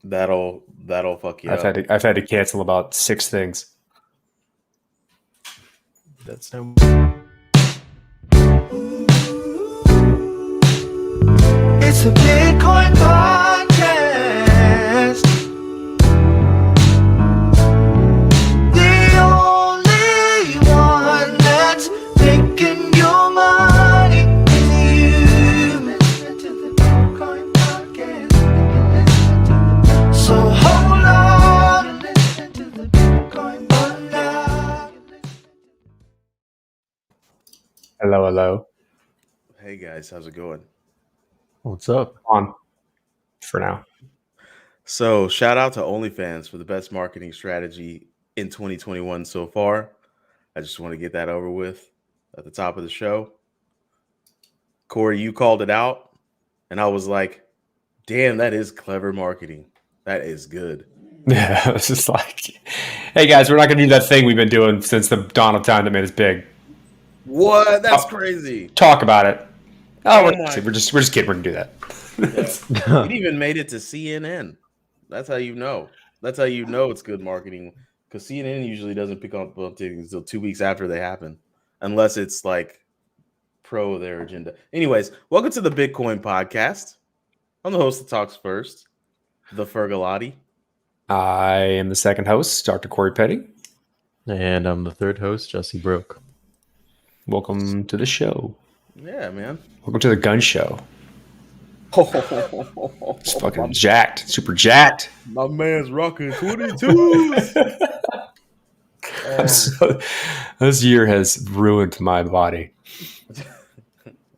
That'll fuck you up. I've had to cancel about 6 things. That's no. It's a Bitcoin podcast. The only one that's making your money is you. Listen to the Bitcoin podcast. So hold on and listen to the Bitcoin podcast. Hello. Hey guys, how's it going? What's up? On for now. So shout out to OnlyFans for the best marketing strategy in 2021 so far. I just want to get that over with at the top of the show. Corey, you called it out, and I was like, damn, that is clever marketing. That is good. Yeah, it's just like, hey guys, we're not going to do that thing we've been doing since the dawn of time that made us big. What? That's crazy. Talk about it. Oh we're just kidding. We're going to do that. Yeah. It even made it to CNN. That's how you know. That's how you know it's good marketing, because CNN usually doesn't pick up on things until 2 weeks after they happen, unless it's like pro their agenda. Anyways, welcome to the Bitcoin podcast. I'm the host that talks first, the Fergalati. I am the second host, Dr. Corey Petty. And I'm the third host, Jessie Broke. Welcome to the show. Yeah, man. Welcome to the gun show. It's fucking jacked. Super jacked. My man's rocking 22s. This year has ruined my body.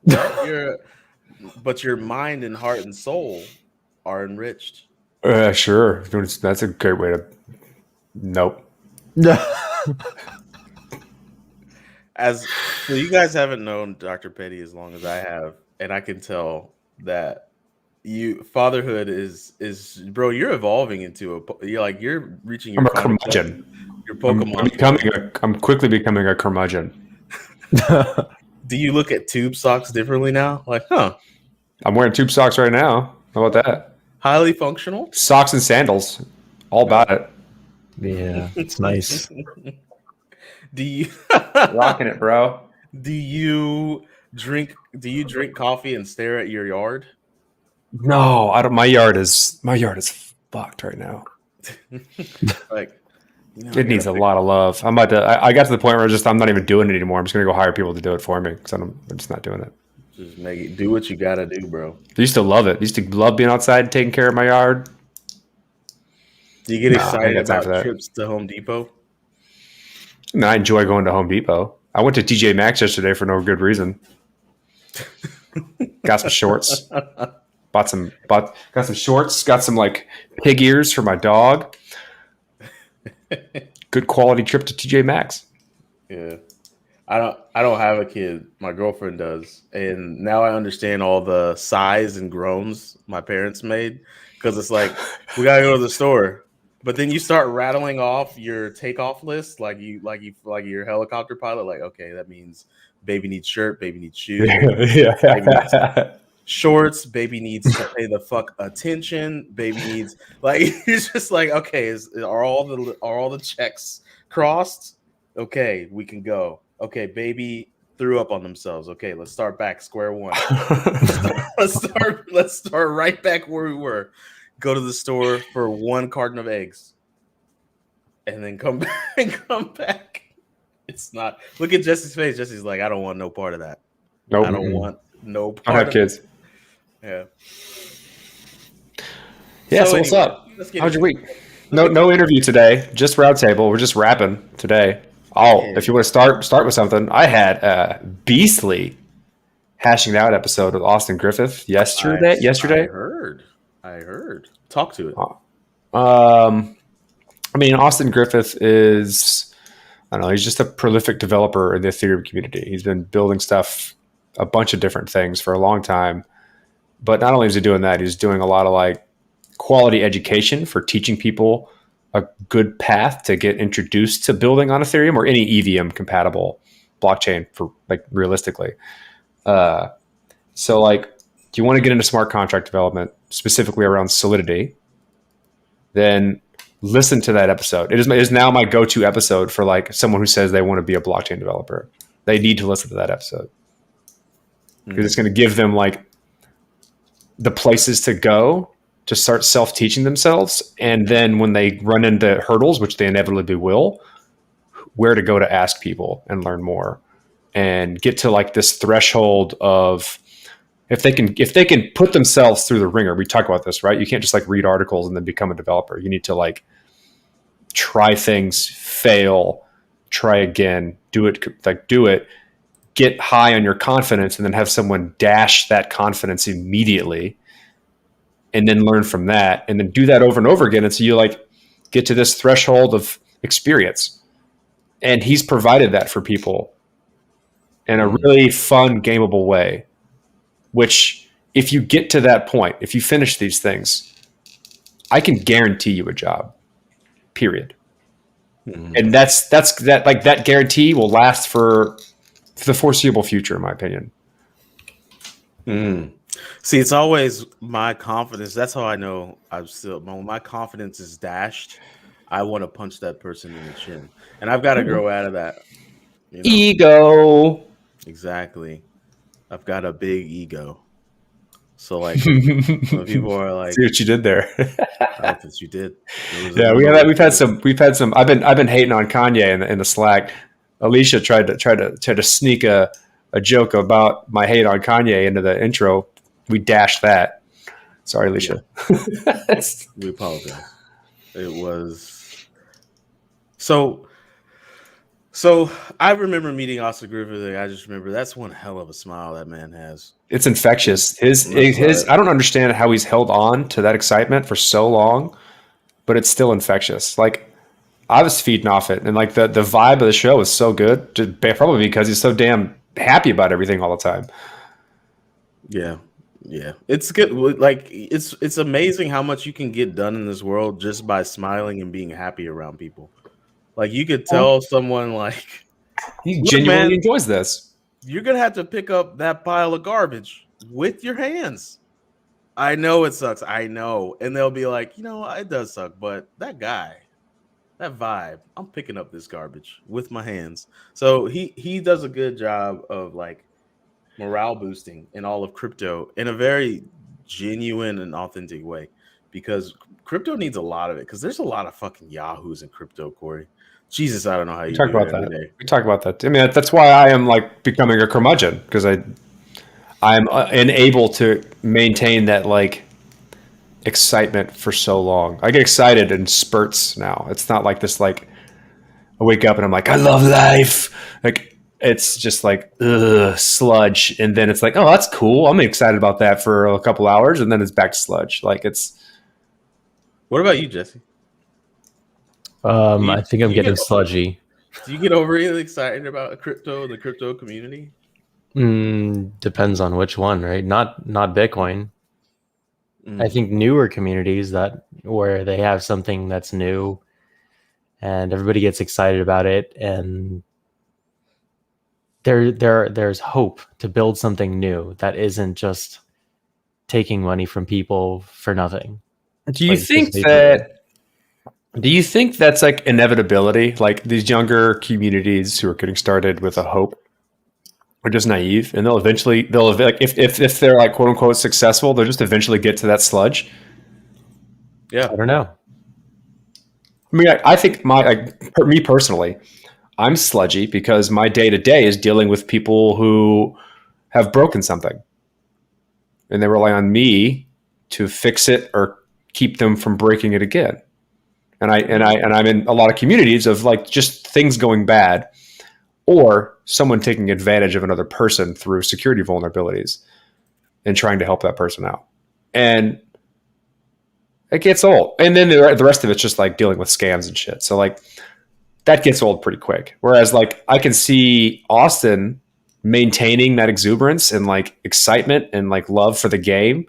But your mind and heart and soul are enriched. Sure. That's a great way to... Nope. So you guys haven't known Dr. Petty as long as I have, and I can tell that fatherhood is bro, you're evolving into you're reaching your... I'm a curmudgeon. Your Pokemon. I'm quickly becoming a curmudgeon. Do you look at tube socks differently now? Like, I'm wearing tube socks right now. How about that? Highly functional socks and sandals. All about it. Yeah, it's nice. Do you rocking it, bro? Do you drink coffee and stare at your yard? No, I don't. My yard is fucked right now. Like, it needs a lot of love. I got to the point where I'm not even doing it anymore. I'm just gonna go hire people to do it for me because I'm just not doing it. Just do what you gotta do, bro. I used to love it. I used to love being outside and taking care of my yard. Do you get excited about trips to Home Depot? I enjoy going to Home Depot. I went to TJ Maxx yesterday for no good reason. Got some shorts. Got some shorts. Got some like pig ears for my dog. Good quality trip to TJ Maxx. Yeah. I don't have a kid. My girlfriend does. And now I understand all the sighs and groans my parents made, because it's like, we gotta go to the store. But then you start rattling off your takeoff list, like you're a helicopter pilot. Like, okay, that means baby needs shirt, baby needs shoes, baby needs shorts, baby needs to pay the fuck attention, baby needs, like, it's just like, okay, are all the checks crossed? Okay, we can go. Okay, baby threw up on themselves. Okay, let's start back square one. let's start right back where we were. Go to the store for 1 carton of eggs, and then come back. It's not. Look at Jesse's face. Jesse's like, I don't want no part of that. Nope. I don't want no part. I have kids. Yeah. Yeah. So what's up? How's your week? No interview today. Just Roundtable. We're just rapping today. If you want to start with something, I had a beastly hashing it out episode with Austin Griffith yesterday. I heard. Talk to it. I mean, Austin Griffith is, I don't know, he's just a prolific developer in the Ethereum community. He's been building stuff, a bunch of different things for a long time. But not only is he doing that, he's doing a lot of like quality education for teaching people a good path to get introduced to building on Ethereum or any EVM compatible blockchain for like realistically. So like, do you want to get into smart contract development specifically around Solidity? then listen to that episode. It is now my go-to episode for like someone who says they want to be a blockchain developer. They need to listen to that episode because it's going to give them like the places to go to start self-teaching themselves. And then when they run into hurdles, which they inevitably will, where to go to ask people and learn more and get to like this threshold of if they can put themselves through the ringer. We talk about this, right? You can't just like read articles and then become a developer. You need to like try things, fail, try again, do it, get high on your confidence, and then have someone dash that confidence immediately, and then learn from that, and then do that over and over again until you like get to this threshold of experience. And he's provided that for people in a really fun, gameable way, which if you get to that point, if you finish these things, I can guarantee you a job, period. And that's that, like that guarantee will last for the foreseeable future, in my opinion. See, it's always my confidence. That's how I know I'm still, when my confidence is dashed, I want to punch that person in the chin. And I've got to grow out of that. You know? Ego. Exactly. I've got a big ego. So like when people are like, see what you did there. that's what you did. Yeah, we've had some. I've been hating on Kanye in the Slack. Alicia tried to sneak a joke about my hate on Kanye into the intro. We dashed that. Sorry, Alicia. Yeah. We apologize. It was so I remember meeting Oscar Griffith. I just remember that's one hell of a smile that man has. It's infectious. His I don't understand how he's held on to that excitement for so long, but it's still infectious. Like I was feeding off it, and like the vibe of the show is so good, just probably because he's so damn happy about everything all the time. Yeah. It's good. Like it's amazing how much you can get done in this world just by smiling and being happy around people. Like you could tell someone like he genuinely enjoys this. You're gonna have to pick up that pile of garbage with your hands. I know it sucks. I know. And they'll be like, it does suck, but that guy, that vibe, I'm picking up this garbage with my hands. So he does a good job of like morale boosting in all of crypto in a very genuine and authentic way, because crypto needs a lot of it, because there's a lot of fucking yahoos in crypto, Corey. Jesus, I don't know how you talk about that. We talk about that. I mean, that's why I am like becoming a curmudgeon, because I'm unable to maintain that like excitement for so long. I get excited in spurts now. It's not like this, like I wake up and I'm like, I love life. Like it's just like sludge. And then it's like, oh, that's cool. I'm excited about that for a couple hours. And then it's back to sludge. Like it's. What about you, Jesse? I think I'm getting sludgy. Do you get overly excited about the crypto community? Depends on which one, right? Not Bitcoin. I think newer communities where they have something that's new and everybody gets excited about it, and there's hope to build something new that isn't just taking money from people for nothing. Do you think that's like inevitability? Like these younger communities who are getting started with a hope are just naive, and they'll like if they're like quote unquote successful, they'll just eventually get to that sludge. Yeah, I don't know. I mean, I think me personally, I'm sludgy because my day to day is dealing with people who have broken something, and they rely on me to fix it or keep them from breaking it again. And I'm in a lot of communities of like just things going bad, or someone taking advantage of another person through security vulnerabilities and trying to help that person out. And it gets old. And then the rest of it's just like dealing with scams and shit. So like that gets old pretty quick. Whereas like I can see Austin maintaining that exuberance and like excitement and like love for the game,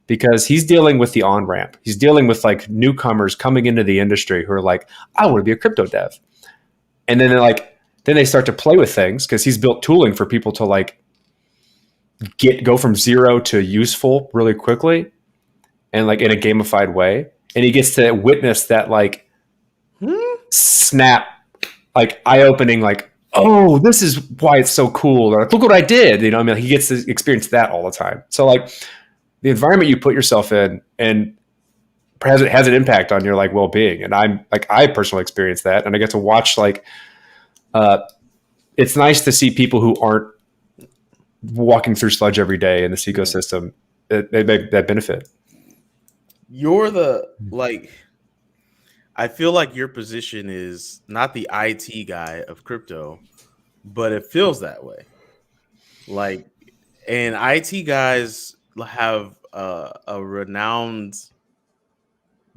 because he's dealing with the on-ramp. He's dealing with like newcomers coming into the industry who are like, I want to be a crypto dev. And then then they start to play with things because he's built tooling for people to like go from zero to useful really quickly and like in a gamified way. and he gets to witness that like snap, like eye-opening, like, oh, this is why it's so cool, or like, look what I did. You know, I mean, he gets to experience that all the time. So like the environment you put yourself in and has an impact on your like well-being. And I personally experienced that, and I get to watch like it's nice to see people who aren't walking through sludge every day in this ecosystem that benefit. You're the like, I feel like your position is not the IT guy of crypto, but it feels that way. Like, and IT guys have a renowned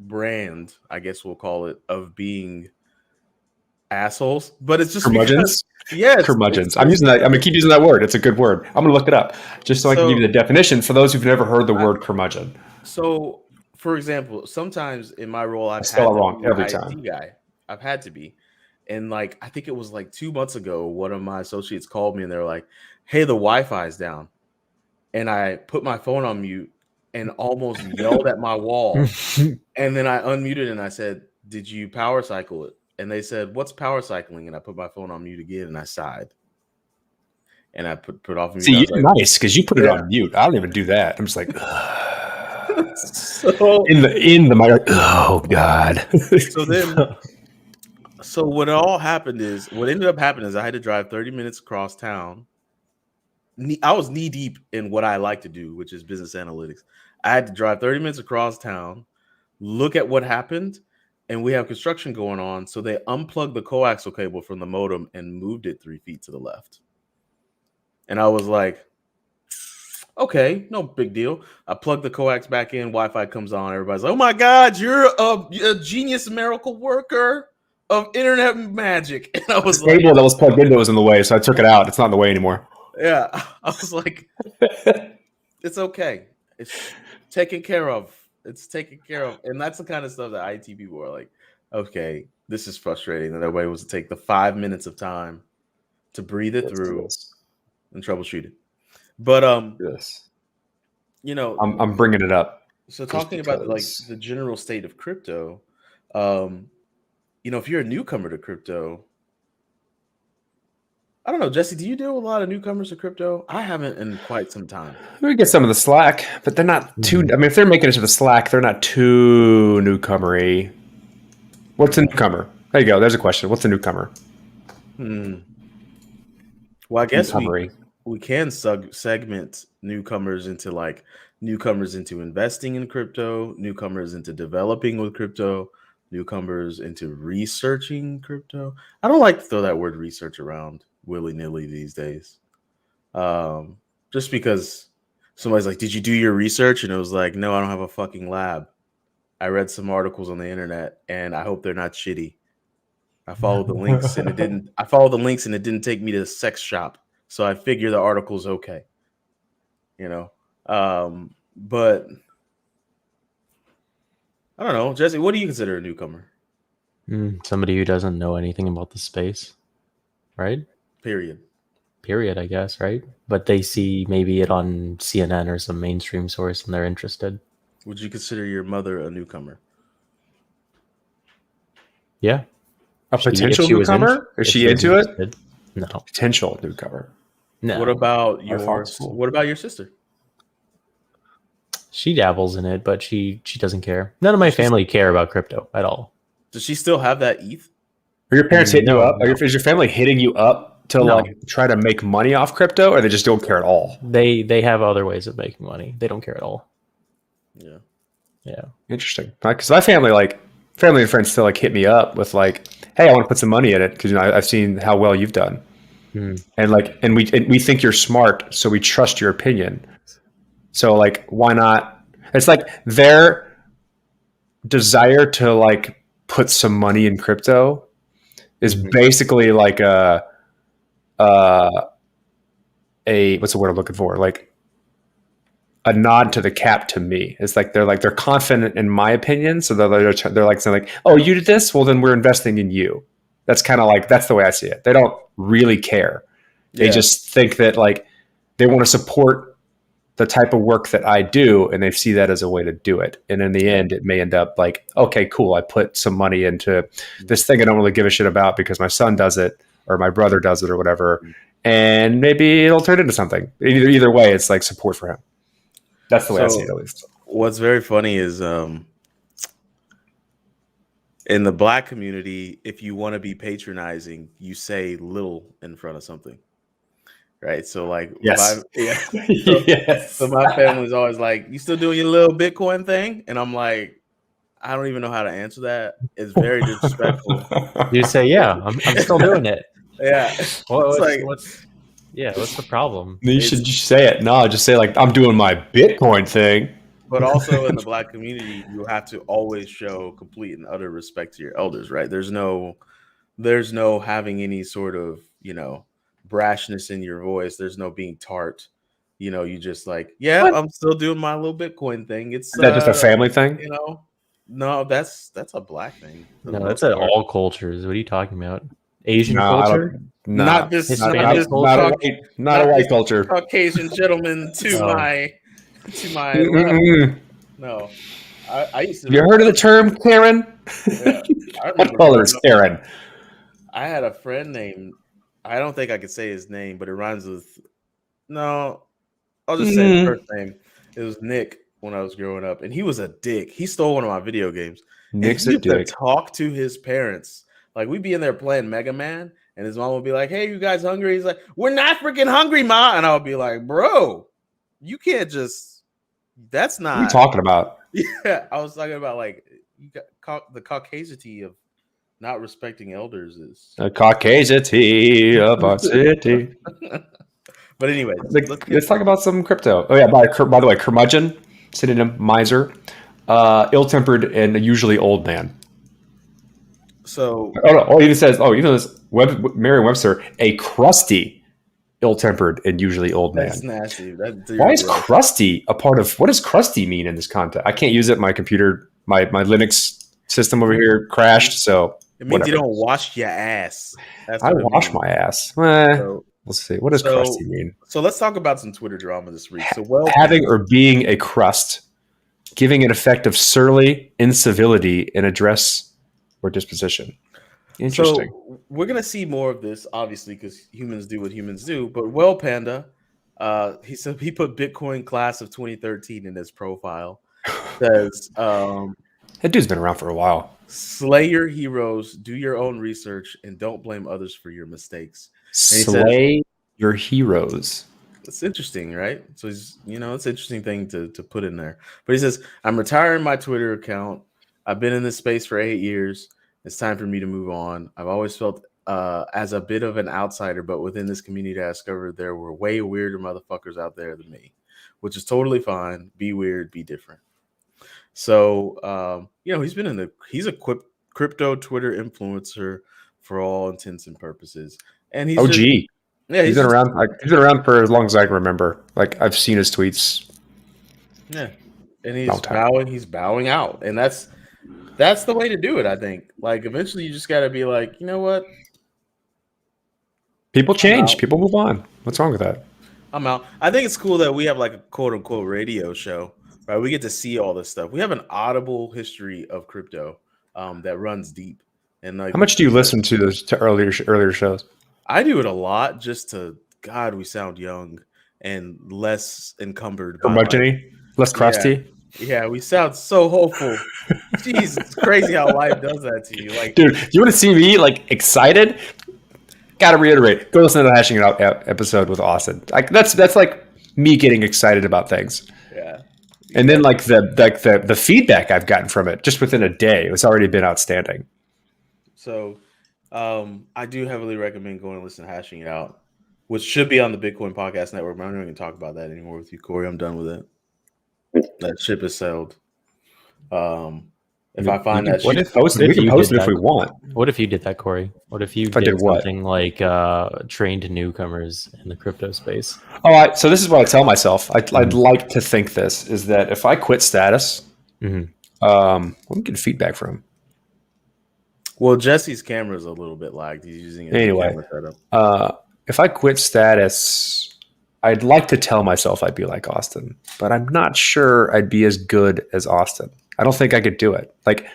brand, I guess we'll call it, of being assholes. But it's just Curmudgeons? Yes, Curmudgeons. I'm using that. I'm gonna keep using that word. It's a good word. I'm gonna look it up just so I can give you the definition for those who've never heard the word curmudgeon. So, for example, sometimes in my role, I've spell had it wrong to be every an time. IT guy. I've had to be, and like I think it was like 2 months ago, one of my associates called me and they're like, "Hey, the Wi-Fi is down," and I put my phone on mute and almost yelled at my wall, and then I unmuted and I said, "Did you power cycle it?" And they said, "What's power cycling?" And I put my phone on mute again and I sighed. And I put off mute. See, I was you're like, nice because you put it on mute. I don't even do that. I'm just like so in the mic. Oh God. so then so what ended up happening is I had to drive 30 minutes across town. I was knee deep in what I like to do, which is business analytics. I had to drive 30 minutes across town, look at what happened, and we have construction going on. So they unplugged the coaxial cable from the modem and moved it 3 feet to the left. And I was like, okay, no big deal. I plug the coax back in, Wi-Fi comes on. Everybody's like, oh my God, you're a genius miracle worker of internet magic. And I was the cable that was plugged into was in the way, so I took it out. It's not in the way anymore. Yeah, I was like, it's okay. It's taken care of. It's taken care of. And that's the kind of stuff that IT people are like, okay, this is frustrating. And everybody was to take the 5 minutes of time to breathe it through and troubleshoot it. But yes, you know, I'm bringing it up. So talking about like the general state of crypto, you know, if you're a newcomer to crypto, I don't know, Jesse, do you deal with a lot of newcomers to crypto? I haven't in quite some time. We get some of the slack, but they're not too. I mean, if they're making it to the slack, they're not too newcomery. What's a newcomer? There you go. There's a question. What's a newcomer? Well, I guess we can segment newcomers into like newcomers into investing in crypto, newcomers into developing with crypto, newcomers into researching crypto. I don't like to throw that word research around willy-nilly these days. Just because somebody's like, did you do your research? And it was like, no, I don't have a fucking lab. I read some articles on the internet and I hope they're not shitty. I followed the links and it didn't take me to the sex shop. So I figure the article's okay. You know. But I don't know, Jesse, what do you consider a newcomer? Somebody who doesn't know anything about the space, right? Period, I guess, right? But they see maybe it on CNN or some mainstream source and they're interested. Would you consider your mother a newcomer? Yeah. A potential newcomer? Is she into it? No. Potential newcomer. No. What about your sister? She dabbles in it, but she doesn't care. None of my family care about crypto at all. Does she still have that ETH? Are your parents hitting you up? Is your family hitting you up to like try to make money off crypto, or they just don't care at all? They have other ways of making money. They don't care at all. Yeah. Yeah. Interesting. Because my family and friends still like hit me up with like, hey, I want to put some money in it because I've seen how well you've done, and we think you're smart, so we trust your opinion. So like, why not? It's like their desire to like put some money in crypto is basically like a what's the word I'm looking for? Like a nod to the cap to me. It's like they're confident in my opinion, so they're like saying like, oh, you did this, well then we're investing in you. That's kind of like that's the way I see it. They don't really care. They just think that like they want to support the type of work that I do, and they see that as a way to do it. And in the end, it may end up like, okay, cool. I put some money into this thing I don't really give a shit about because my son does it or my brother does it or whatever. And maybe it'll turn into something. Either way, it's like support for him. That's the way I see it, at least. What's very funny is in the Black community, if you want to be patronizing, you say little in front of something. Right. So like, Yes. So my family's always like, you still doing your little Bitcoin thing? And I'm like, I don't even know how to answer that. It's very disrespectful. You say, yeah, I'm still doing it. Yeah. What's the problem? You should just say it. No, just say like, I'm doing my Bitcoin thing. But also in the Black community, you have to always show complete and utter respect to your elders, right? There's no having any sort of, brashness in your voice. There's no being tart. You just like, yeah, what? I'm still doing my little Bitcoin thing. It's is that just a family thing? No, that's a Black thing. No, that's at all cultures. What are you talking about? Asian culture? Not this Hispanic culture. Not a white culture. Caucasian gentleman to my no. I used to. You heard of the term Karen? Yeah, I call her Karen. I had a friend named. I don't think I could say his name, but it rhymes with. No, I'll just say his first name. It was Nick when I was growing up, and he was a dick. He stole one of my video games. Nick's a dick. To talk to his parents. Like we'd be in there playing Mega Man, and his mom would be like, "Hey, you guys hungry?" He's like, "We're not freaking hungry, Ma." And I would be like, "Bro, you can't just. That's not." What are you talking about? Yeah, I was talking about like you got the Caucasity of not respecting elders is the Caucasity of our city. But anyway, let's talk about some crypto. Oh yeah, by the way, curmudgeon, synonym miser, ill-tempered and usually old man. So even says this Merriam-Webster, a crusty, ill-tempered and usually old man. That's nasty. Why is crusty a part of? What does crusty mean in this context? I can't use it. My computer, my Linux system over here crashed. So it means you don't wash your ass. I wash my ass. Let's see. What does crusty mean? So let's talk about some Twitter drama this week. So having or being a crust, giving an effect of surly incivility in address or disposition. Interesting. So we're gonna see more of this, obviously, because humans do what humans do. But Well Panda, he said he put Bitcoin class of 2013 in his profile. Says that dude's been around for a while. Slay your heroes, do your own research, and don't blame others for your mistakes. Slay your heroes. It's interesting, right? So he's, it's an interesting thing to put in there. But he says, I'm retiring my Twitter account. I've been in this space for 8 years. It's time for me to move on. I've always felt as a bit of an outsider, but within this community, I discovered there were way weirder motherfuckers out there than me, which is totally fine. Be weird, be different. So, he's a crypto Twitter influencer for all intents and purposes. And he's OG. He's been around. He's been around for as long as I can remember. Like I've seen his tweets. Yeah, and he's bowing out, and that's the way to do it. I think. Like eventually, you just got to be like, you know what? People change. People move on. What's wrong with that? I'm out. I think it's cool that we have like a quote unquote radio show, right? We get to see all this stuff. We have an audible history of crypto that runs deep. And like, how much do you listen to earlier shows? I do it a lot just to, God, we sound young and less encumbered. Less crusty. Yeah, we sound so hopeful. Jeez, it's crazy how life does that to you. Like, dude, you want to see me like excited? Got to reiterate. Go listen to the Hashing It Out episode with Austin. Like that's like me getting excited about things. Yeah. And then like the feedback I've gotten from it just within a day, it's already been outstanding. So. I do heavily recommend going and listen to Hashing It Out, which should be on the Bitcoin Podcast Network. But I'm not going to talk about that anymore with you, Corey. I'm done with it. That ship is sailed. If I find that, we can post it if we want. What if you did that, Corey? What if you did something like trained newcomers in the crypto space? So this is what I tell myself. I'd like to think this is that if I quit status, we get feedback from. Well, Jesse's camera is a little bit lagged. He's using a camera setup. If I quit status, I'd like to tell myself I'd be like Austin, but I'm not sure I'd be as good as Austin. I don't think I could do it. Like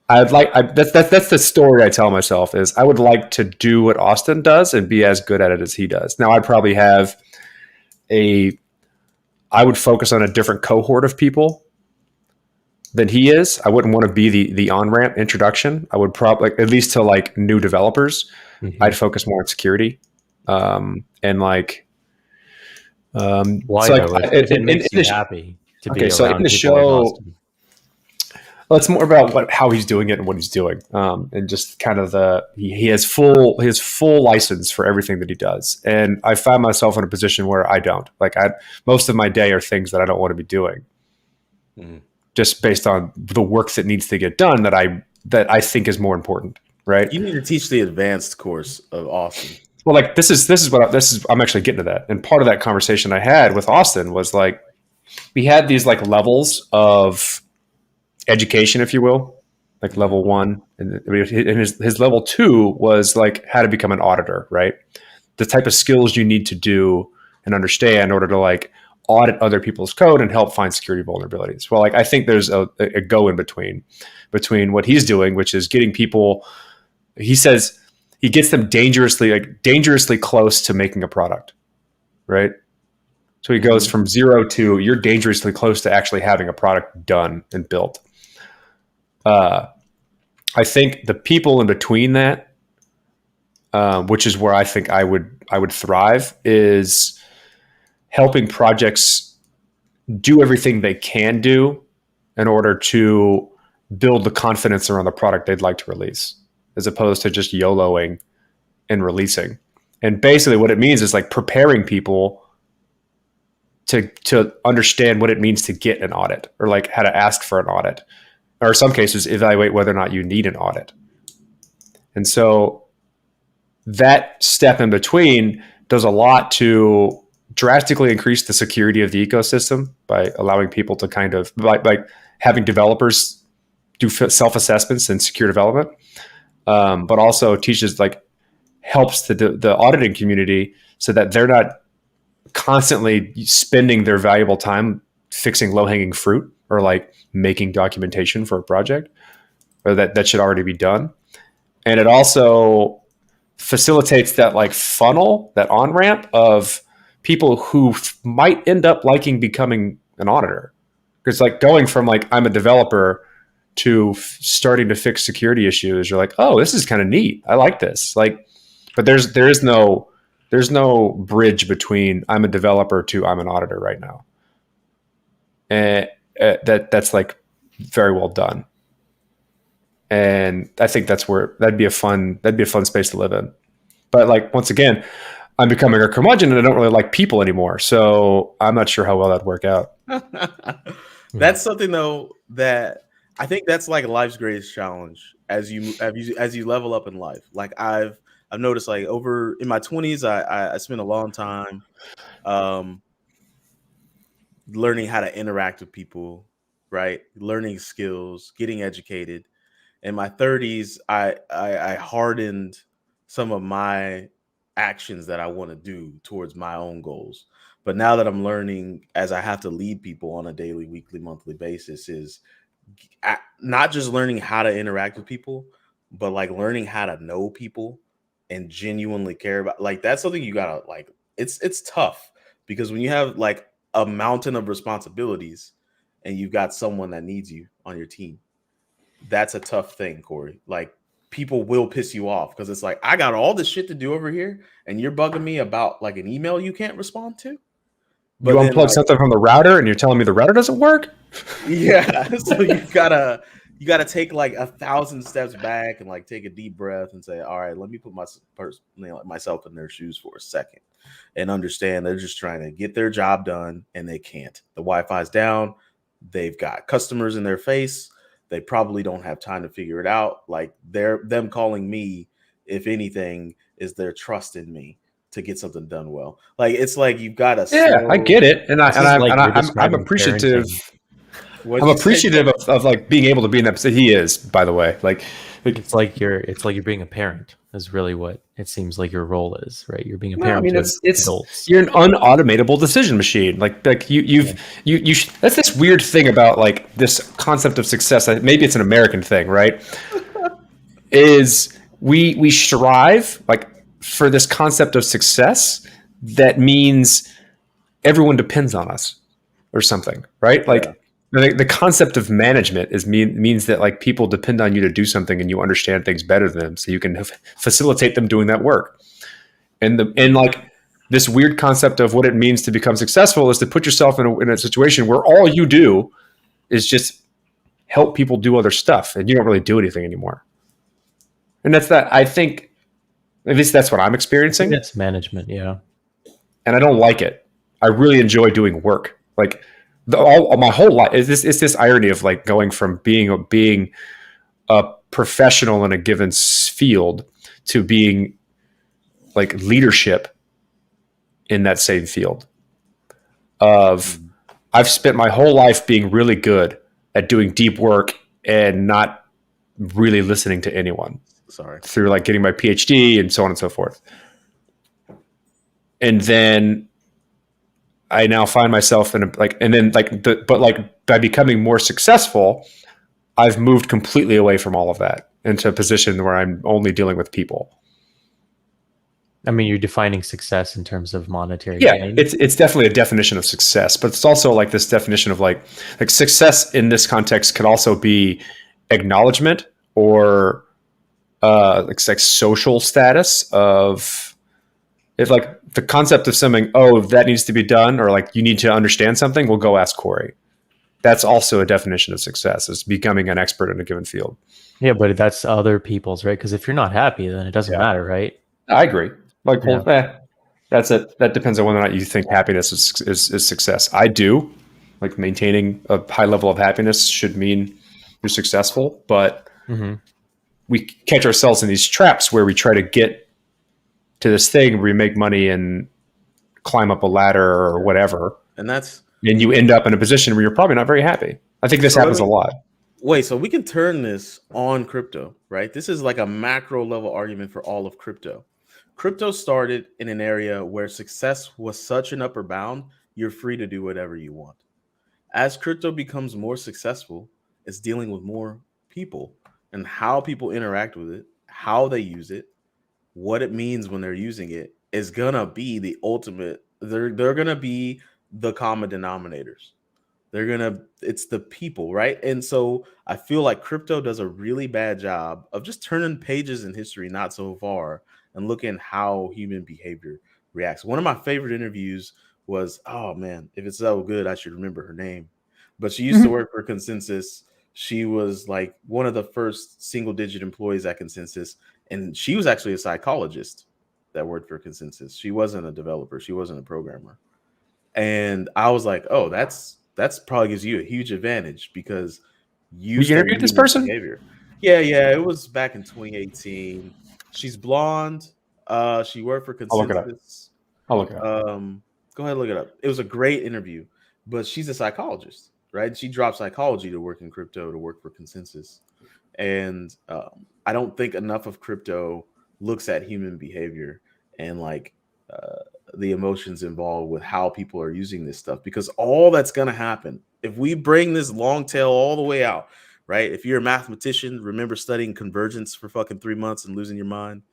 that's the story I tell myself is I would like to do what Austin does and be as good at it as he does. Now I'd probably have I would focus on a different cohort of people than he is. I wouldn't want to be the on-ramp introduction. I would probably, at least to like new developers, I'd focus more on security. And like, Why so though? like, If it makes you happy to be so around in the people like show, Austin. well, it's more about how he's doing it and what he's doing, and just kind of he has full license for everything that he does. And I find myself in a position where I don't. Like most of my day are things that I don't want to be doing, just based on the work that needs to get done that I think is more important. Right? You need to teach the advanced course of Austin. Well, like this is I'm actually getting to that. And part of that conversation I had with Austin was like we had these like levels of education, if you will, like level 1, and his level 2 was like how to become an auditor, right? The type of skills you need to do and understand in order to like audit other people's code and help find security vulnerabilities. Well, like I think there's a go in between what he's doing, which is getting people. He says he gets them dangerously close to making a product, right? So he goes from 0 to you're dangerously close to actually having a product done and built. I think the people in between that, which is where I think I would thrive, is helping projects do everything they can do in order to build the confidence around the product they'd like to release, as opposed to just YOLOing and releasing. And basically what it means is like preparing people to understand what it means to get an audit, or like how to ask for an audit, or in some cases evaluate whether or not you need an audit. And so that step in between does a lot to drastically increase the security of the ecosystem by allowing people to kind of like having developers do self-assessments and secure development, but also teaches like helps the auditing community so that they're not constantly spending their valuable time fixing low-hanging fruit or like making documentation for a project, or that should already be done. And it also facilitates that like funnel, that on-ramp of people who might end up liking becoming an auditor. It's like going from like, I'm a developer to starting to fix security issues. You're like, oh, this is kind of neat. I like this. Like, but there's no bridge between I'm a developer to I'm an auditor right now. And that's like very well done. And I think that's where that'd be a fun space to live in. But like, once again, I'm becoming a curmudgeon and I don't really like people anymore. So I'm not sure how well that'd work out. That's something though that I think that's like life's greatest challenge as you level up in life. Like I've noticed like over in my 20s, I spent a long time learning how to interact with people, right? Learning skills, getting educated. In my 30s, I hardened some of my actions that I want to do towards my own goals. But now that I'm learning, as I have to lead people on a daily, weekly, monthly basis, is not just learning how to interact with people, but like learning how to know people and genuinely care about. Like that's something you gotta like. It's tough because when you have like a mountain of responsibilities and you've got someone that needs you on your team, that's a tough thing, Corey. Like people will piss you off because it's like, I got all this shit to do over here and you're bugging me about like an email you can't respond to. But you unplug something from the router and you're telling me the router doesn't work? Yeah. So you gotta take like 1,000 steps back and like take a deep breath and say, all right, let me put myself in their shoes for a second and understand they're just trying to get their job done and they can't. The Wi-Fi's down. They've got customers in their face. They probably don't have time to figure it out. Like them calling me, if anything, is their trust in me to get something done well. Like it's like you've got to. Yeah, I get it, and I'm appreciative. Parenting. What'd I'm you say, appreciative of like being able to be in that position. He is, by the way. Like It's like you're being a parent is really what it seems like your role is, right? You're being a no, I parent mean to it's adults. you're an unautomatable decision machine. Like that's this weird thing about like this concept of success. Maybe it's an American thing, right? Is we strive like for this concept of success that means everyone depends on us or something, right? Yeah. Like the concept of management means that like people depend on you to do something and you understand things better than them, so you can facilitate them doing that work. And like this weird concept of what it means to become successful is to put yourself in a situation where all you do is just help people do other stuff and you don't really do anything anymore. And that's that. I think at least that's what I'm experiencing. That's management, yeah. And I don't like it. I really enjoy doing work. Like my whole life is this irony of like going from being a professional in a given field to being like leadership in that same field. I've spent my whole life being really good at doing deep work and not really listening to anyone. Sorry. Through like getting my PhD and so on and so forth. And then I now find myself in by becoming more successful, I've moved completely away from all of that into a position where I'm only dealing with people. I mean, you're defining success in terms of monetary Yeah, gain. it's definitely a definition of success, but it's also like this definition of like success in this context could also be acknowledgement or like social status of if like the concept of something, oh, that needs to be done, or like you need to understand something, we'll go ask Corey. That's also a definition of success, is becoming an expert in a given field. Yeah, but that's other people's, right? Because if you're not happy, then it doesn't matter, right? I agree. Like, Yeah. well, that's it. That depends on whether or not you think happiness is success. I do. Like maintaining a high level of happiness should mean you're successful, but we catch ourselves in these traps where we try to get to this thing where we make money and climb up a ladder or whatever. And you end up in a position where you're probably not very happy. I think this happens a lot. Wait, so we can turn this on crypto, right? This is like a macro level argument for all of crypto. Crypto started in an area where success was such an upper bound, you're free to do whatever you want. As crypto becomes more successful, it's dealing with more people and how people interact with it, how they use it, what it means when they're using it is gonna be the ultimate. They're gonna be the common denominators. It's the people, right? And so I feel like crypto does a really bad job of just turning pages in history not so far and looking how human behavior reacts. One of my favorite interviews was, oh man, if it's so good, I should remember her name. But she used to work for Consensus. She was like one of the first single digit employees at Consensus. And she was actually a psychologist that worked for Consensus. She wasn't a developer. She wasn't a programmer. And I was like, oh, that's probably gives you a huge advantage because you interviewed this person? Behavior. Yeah, it was back in 2018. She's blonde. She worked for Consensus. I'll look it up. Go ahead and look it up. It was a great interview, but she's a psychologist, right? She dropped psychology to work in crypto to work for Consensus. And I don't think enough of crypto looks at human behavior and like the emotions involved with how people are using this stuff, because all that's going to happen if we bring this long tail all the way out, right? If you're a mathematician, remember studying convergence for fucking 3 months and losing your mind.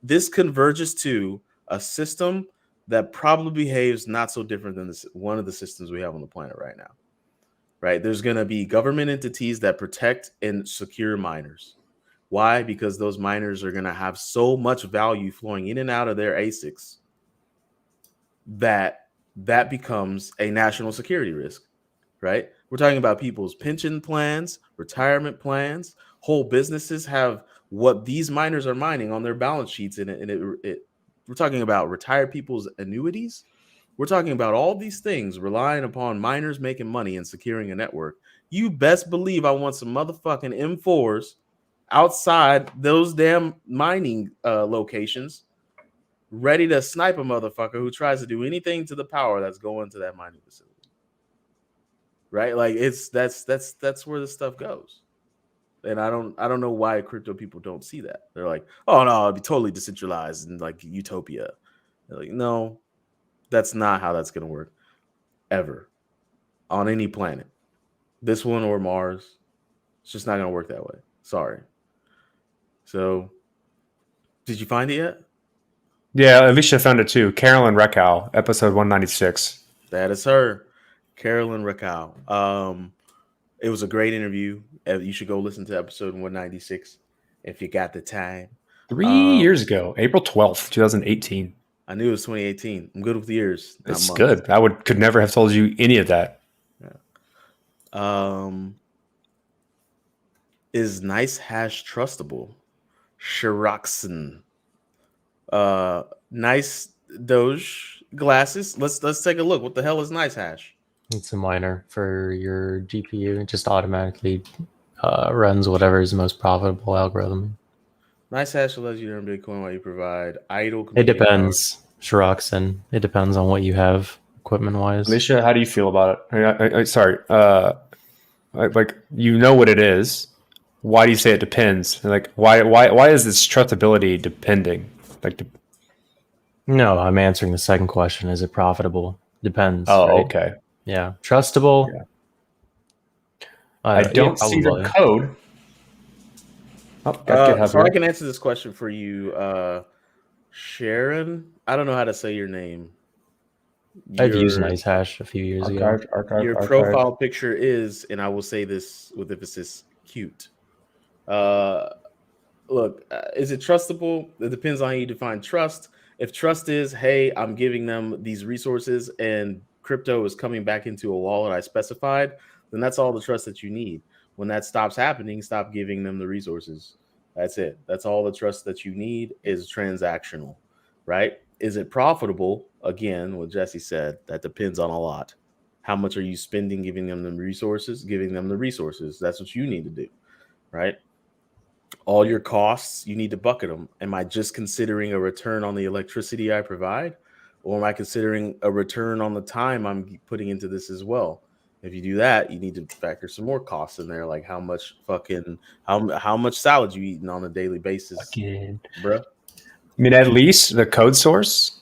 This converges to a system that probably behaves not so different than one of the systems we have on the planet right now. Right? There's going to be government entities that protect and secure miners. Why? Because those miners are going to have so much value flowing in and out of their ASICs that becomes a national security risk, right? We're talking about people's pension plans, retirement plans, whole businesses have what these miners are mining on their balance sheets. We're talking about retired people's annuities. We're talking about all these things relying upon miners making money and securing a network. You best believe I want some motherfucking M4s outside those damn mining locations, ready to snipe a motherfucker who tries to do anything to the power that's going to that mining facility. right? Like that's where the stuff goes. And I don't know why crypto people don't see that. They're like, oh no, it'd be totally decentralized and like utopia. They're like, no, that's not how that's gonna work ever on any planet. This one or Mars. It's just not gonna work that way. Sorry. So did you find it yet? Yeah, Alicia found it too. Carolyn Reckow, episode 196. That is her, Carolyn Rakow. It was a great interview. You should go listen to episode 196 if you got the time. 3 years ago, April 12th, 2018. I knew it was 2018. I'm good with years. Not It's months. good. I could never have told you any of that. Is nice hash trustable? Shiraxon. Nice Doge glasses. Let's take a look. What the hell is nice hash? It's a miner for your GPU. It just automatically runs whatever is the most profitable algorithm. Nice hash allows you to earn Bitcoin while you provide idle. It depends, Shiraxon. It depends on what you have equipment-wise. Alicia, how do you feel about it? Sorry. Like, you know what it is. Why do you say it depends? Like, why is this trustability depending? Like, No, I'm answering the second question. Is it profitable? Depends. oh, right? okay. Yeah. Trustable? Yeah. I don't see the code. Oh, got GitHub So here. I can answer this question for you, Sharon. I don't know how to say your name. I've used Nice Hash a few years ago. Your profile picture is, and I will say this with emphasis, cute. Look, is it trustable? It depends on how you define trust. If trust is, hey, I'm giving them these resources and crypto is coming back into a wallet I specified, then that's all the trust that you need. When that stops happening, stop giving them the resources. That's it. That's all the trust that you need is transactional, right? Is it profitable? Again, what Jessie said, that depends on a lot. How much are you spending giving them the resources? Giving them the resources. That's what you need to do, right? All your costs, you need to bucket them. Am I just considering a return on the electricity I provide? Or am I considering a return on the time I'm putting into this as well? If you do that, you need to factor some more costs in there, like how much salad you eating on a daily basis, bro. I mean, at least the code source,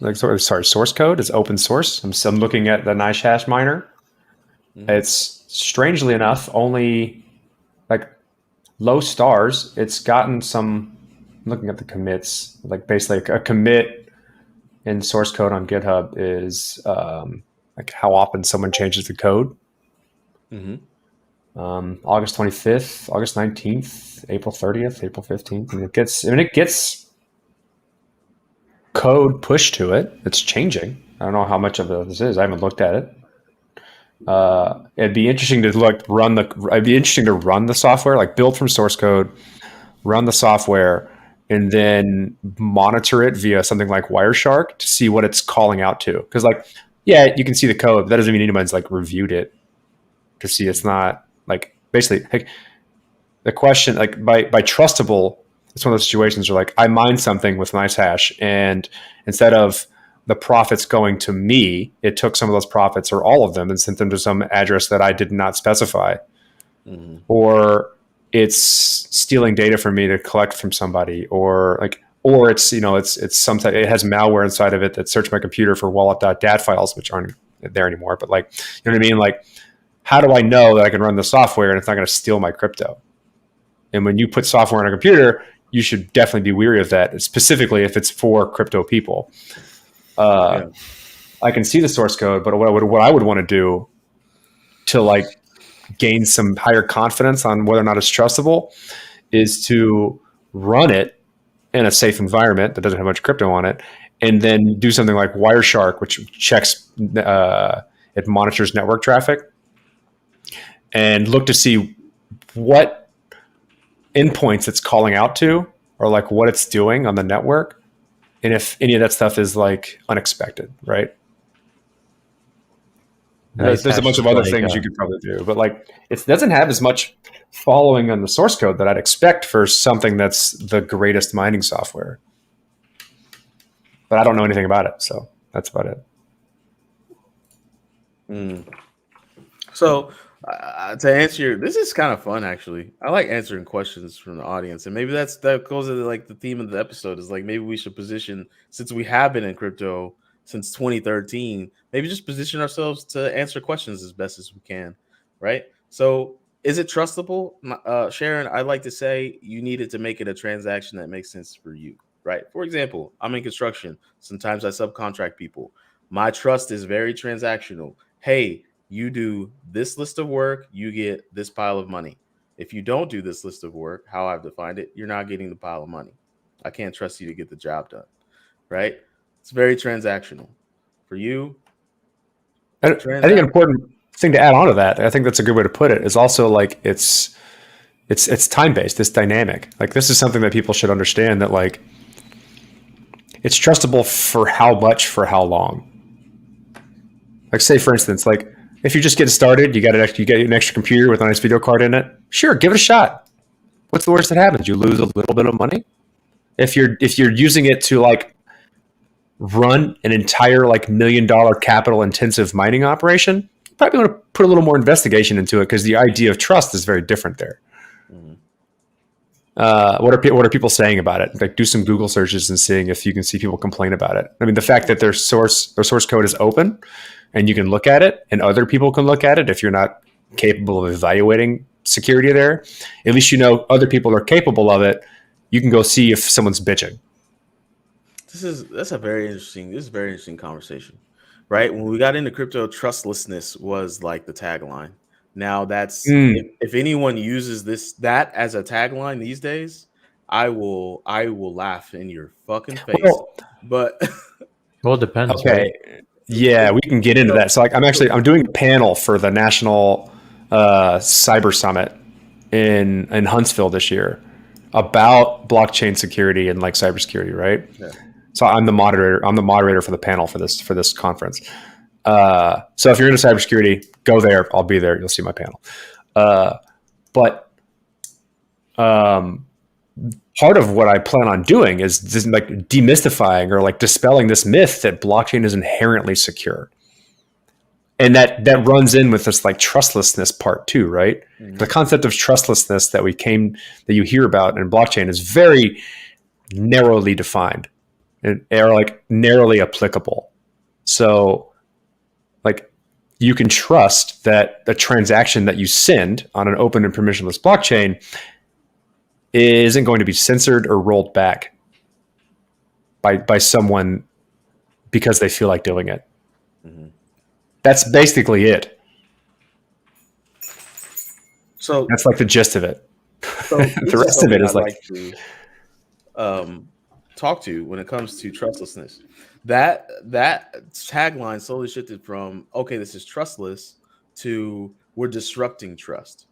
source code is open source. I'm looking at the Nice Hash miner. Mm-hmm. It's strangely enough only like low stars. It's gotten some. I'm looking at the commits, like basically a commit in source code on GitHub is like how often someone changes the code. Mm-hmm. August 25th, August 19th, April 30th, April 15th, and it gets code pushed to it. It's changing. I don't know how much of this is. I haven't looked at it. It'd be interesting to run the software, like build from source code, run the software, and then monitor it via something like Wireshark to see what it's calling out to. Because yeah, you can see the code, but that doesn't mean anyone's reviewed it to see it's not basically the question by trustable. It's one of those situations where I mine something with Nice Hash, and instead of the profits going to me, it took some of those profits or all of them and sent them to some address that I did not specify. Mm-hmm. Or it's stealing data from me to collect from somebody, or it's it's some type, it has malware inside of it that searched my computer for wallet.dat files, which aren't there anymore. But you know what I mean? How do I know that I can run the software and it's not going to steal my crypto? And when you put software on a computer, you should definitely be weary of that, specifically if it's for crypto people. I can see the source code, but what I would want to do to gain some higher confidence on whether or not it's trustable is to run it in a safe environment that doesn't have much crypto on it, and then do something like Wireshark, which checks, it monitors network traffic, and look to see what endpoints it's calling out to, or what it's doing on the network, and if any of that stuff is unexpected, right? Nice. There's a bunch of other things you could probably do, but it doesn't have as much following on the source code that I'd expect for something that's the greatest mining software. But I don't know anything about it, so that's about it. So To answer this is kind of fun actually. I like answering questions from the audience, and maybe that goes to like the theme of the episode is like maybe we should position, since we have been in crypto since 2013, maybe just position ourselves to answer questions as best as we can, right? So is it trustable? Sharon, I'd like to say you needed to make it a transaction that makes sense for you, right? For example, I'm in construction. Sometimes I subcontract people. My trust is very transactional. Hey, you do this list of work, you get this pile of money. If you don't do this list of work, how I've defined it, you're not getting the pile of money. I can't trust you to get the job done, right? It's very transactional. For you, I think an important thing to add on to that, I think that's a good way to put it, is also like it's time based. It's dynamic. Like this is something that people should understand, that like it's trustable for how much, for how long. Like say for instance, like if you just get started, you get an extra computer with a nice video card in it. Sure, give it a shot. What's the worst that happens? You lose a little bit of money. If you're using it to like run an entire like $1 million capital intensive mining operation, you probably want to put a little more investigation into it, because the idea of trust is very different there. What are people saying about it? Like do some Google searches and seeing if you can see people complain about it. I mean, the fact that their source code is open and you can look at it and other people can look at it, if you're not capable of evaluating security there, at least you know other people are capable of it. You can go see if someone's bitching. This is a very interesting conversation, right? When we got into crypto, trustlessness was like the tagline. Now that's if anyone uses that as a tagline these days, I will laugh in your fucking face. But well, it depends. Okay. Right? Yeah, we can get into that. So like I'm doing a panel for the National Cyber Summit in Huntsville this year about blockchain security and like cybersecurity, right? Yeah. So I'm the moderator for the panel for this conference. So if you're into cybersecurity, go there. I'll be there. You'll see my panel. But part of what I plan on doing is just like demystifying or like dispelling this myth that blockchain is inherently secure. And that runs in with this like trustlessness part too, right? Mm-hmm. The concept of trustlessness that you hear about in blockchain is very narrowly defined and are like narrowly applicable. So like you can trust that the transaction that you send on an open and permissionless blockchain isn't going to be censored or rolled back by someone because they feel like doing it. Mm-hmm. That's basically it. So that's like the gist of it. So the rest of it is like to talk to when it comes to trustlessness. That tagline slowly shifted from, okay, this is trustless, to we're disrupting trust,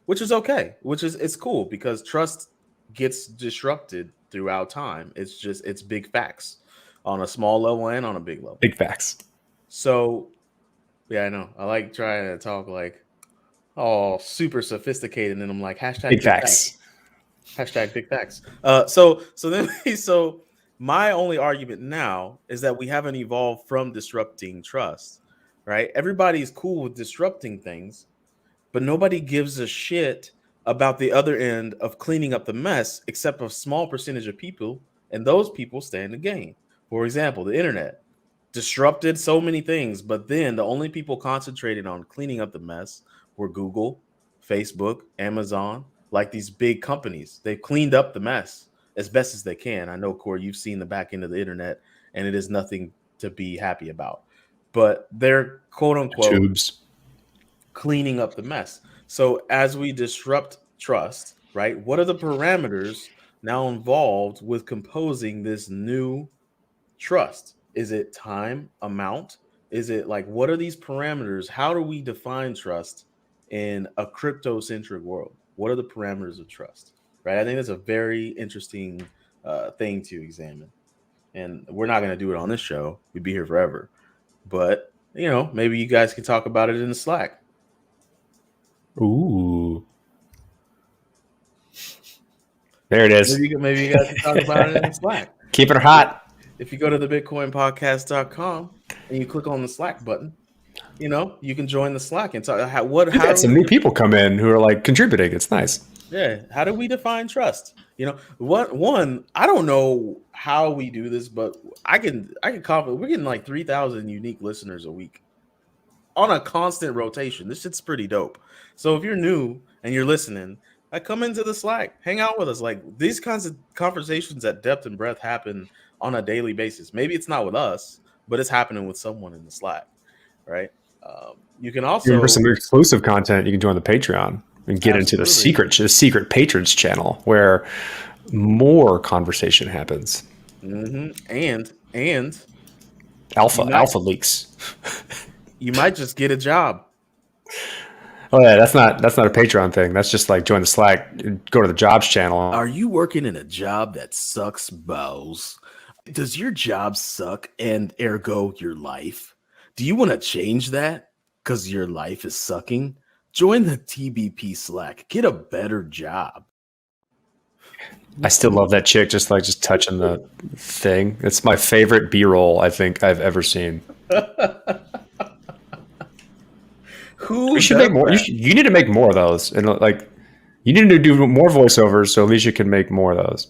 which is okay, it's cool because trust gets disrupted throughout time. It's big facts on a small level and on a big level. Big facts. So yeah, I know. I like trying to talk like super sophisticated, and I'm like big facts. Hashtag big facts. So my only argument now is that we haven't evolved from disrupting trust, right? Everybody's cool with disrupting things, but nobody gives a shit about the other end of cleaning up the mess, except a small percentage of people, and those people stay in the game. For example, the internet disrupted so many things, but then the only people concentrated on cleaning up the mess were Google, Facebook, Amazon, like these big companies. They've cleaned up the mess as best as they can. I know, Corey, you've seen the back end of the internet, and it is nothing to be happy about. But they're quote unquote tubes cleaning up the mess. So as we disrupt trust, right? What are the parameters now involved with composing this new trust? Is it time, amount? Is it like, what are these parameters? How do we define trust in a crypto-centric world? What are the parameters of trust? Right? I think that's a very interesting thing to examine. And we're not going to do it on this show. We'd be here forever. But, maybe you guys can talk about it in the Slack. Ooh. There it is. Maybe you guys can talk about it in the Slack. Keep it hot. If you go to the bitcoinpodcast.com and you click on the Slack button, you can join the Slack and talk. We've had some new people come in who are like contributing. It's nice. Yeah. How do we define trust? I don't know how we do this, but I can confident we're getting like 3,000 unique listeners a week on a constant rotation. This shit's pretty dope. So if you're new and you're listening, come into the Slack, hang out with us. Like these kinds of conversations at depth and breadth happen on a daily basis. Maybe it's not with us, but it's happening with someone in the Slack, right? You can also for some exclusive content. You can join the Patreon and get into the secret patrons channel where more conversation happens. And alpha leaks. You might just get a job. Oh yeah, that's not a Patreon thing. That's just like join the Slack, go to the jobs channel. Are you working in a job that sucks balls? Does your job suck and ergo your life? Do you want to change that because your life is sucking? Join the TBP Slack. Get a better job. I still love that chick just touching the thing. It's my favorite B-roll I think I've ever seen. Who we should make more. You need to make more of those, and like you need to do more voiceovers so Alicia can make more of those.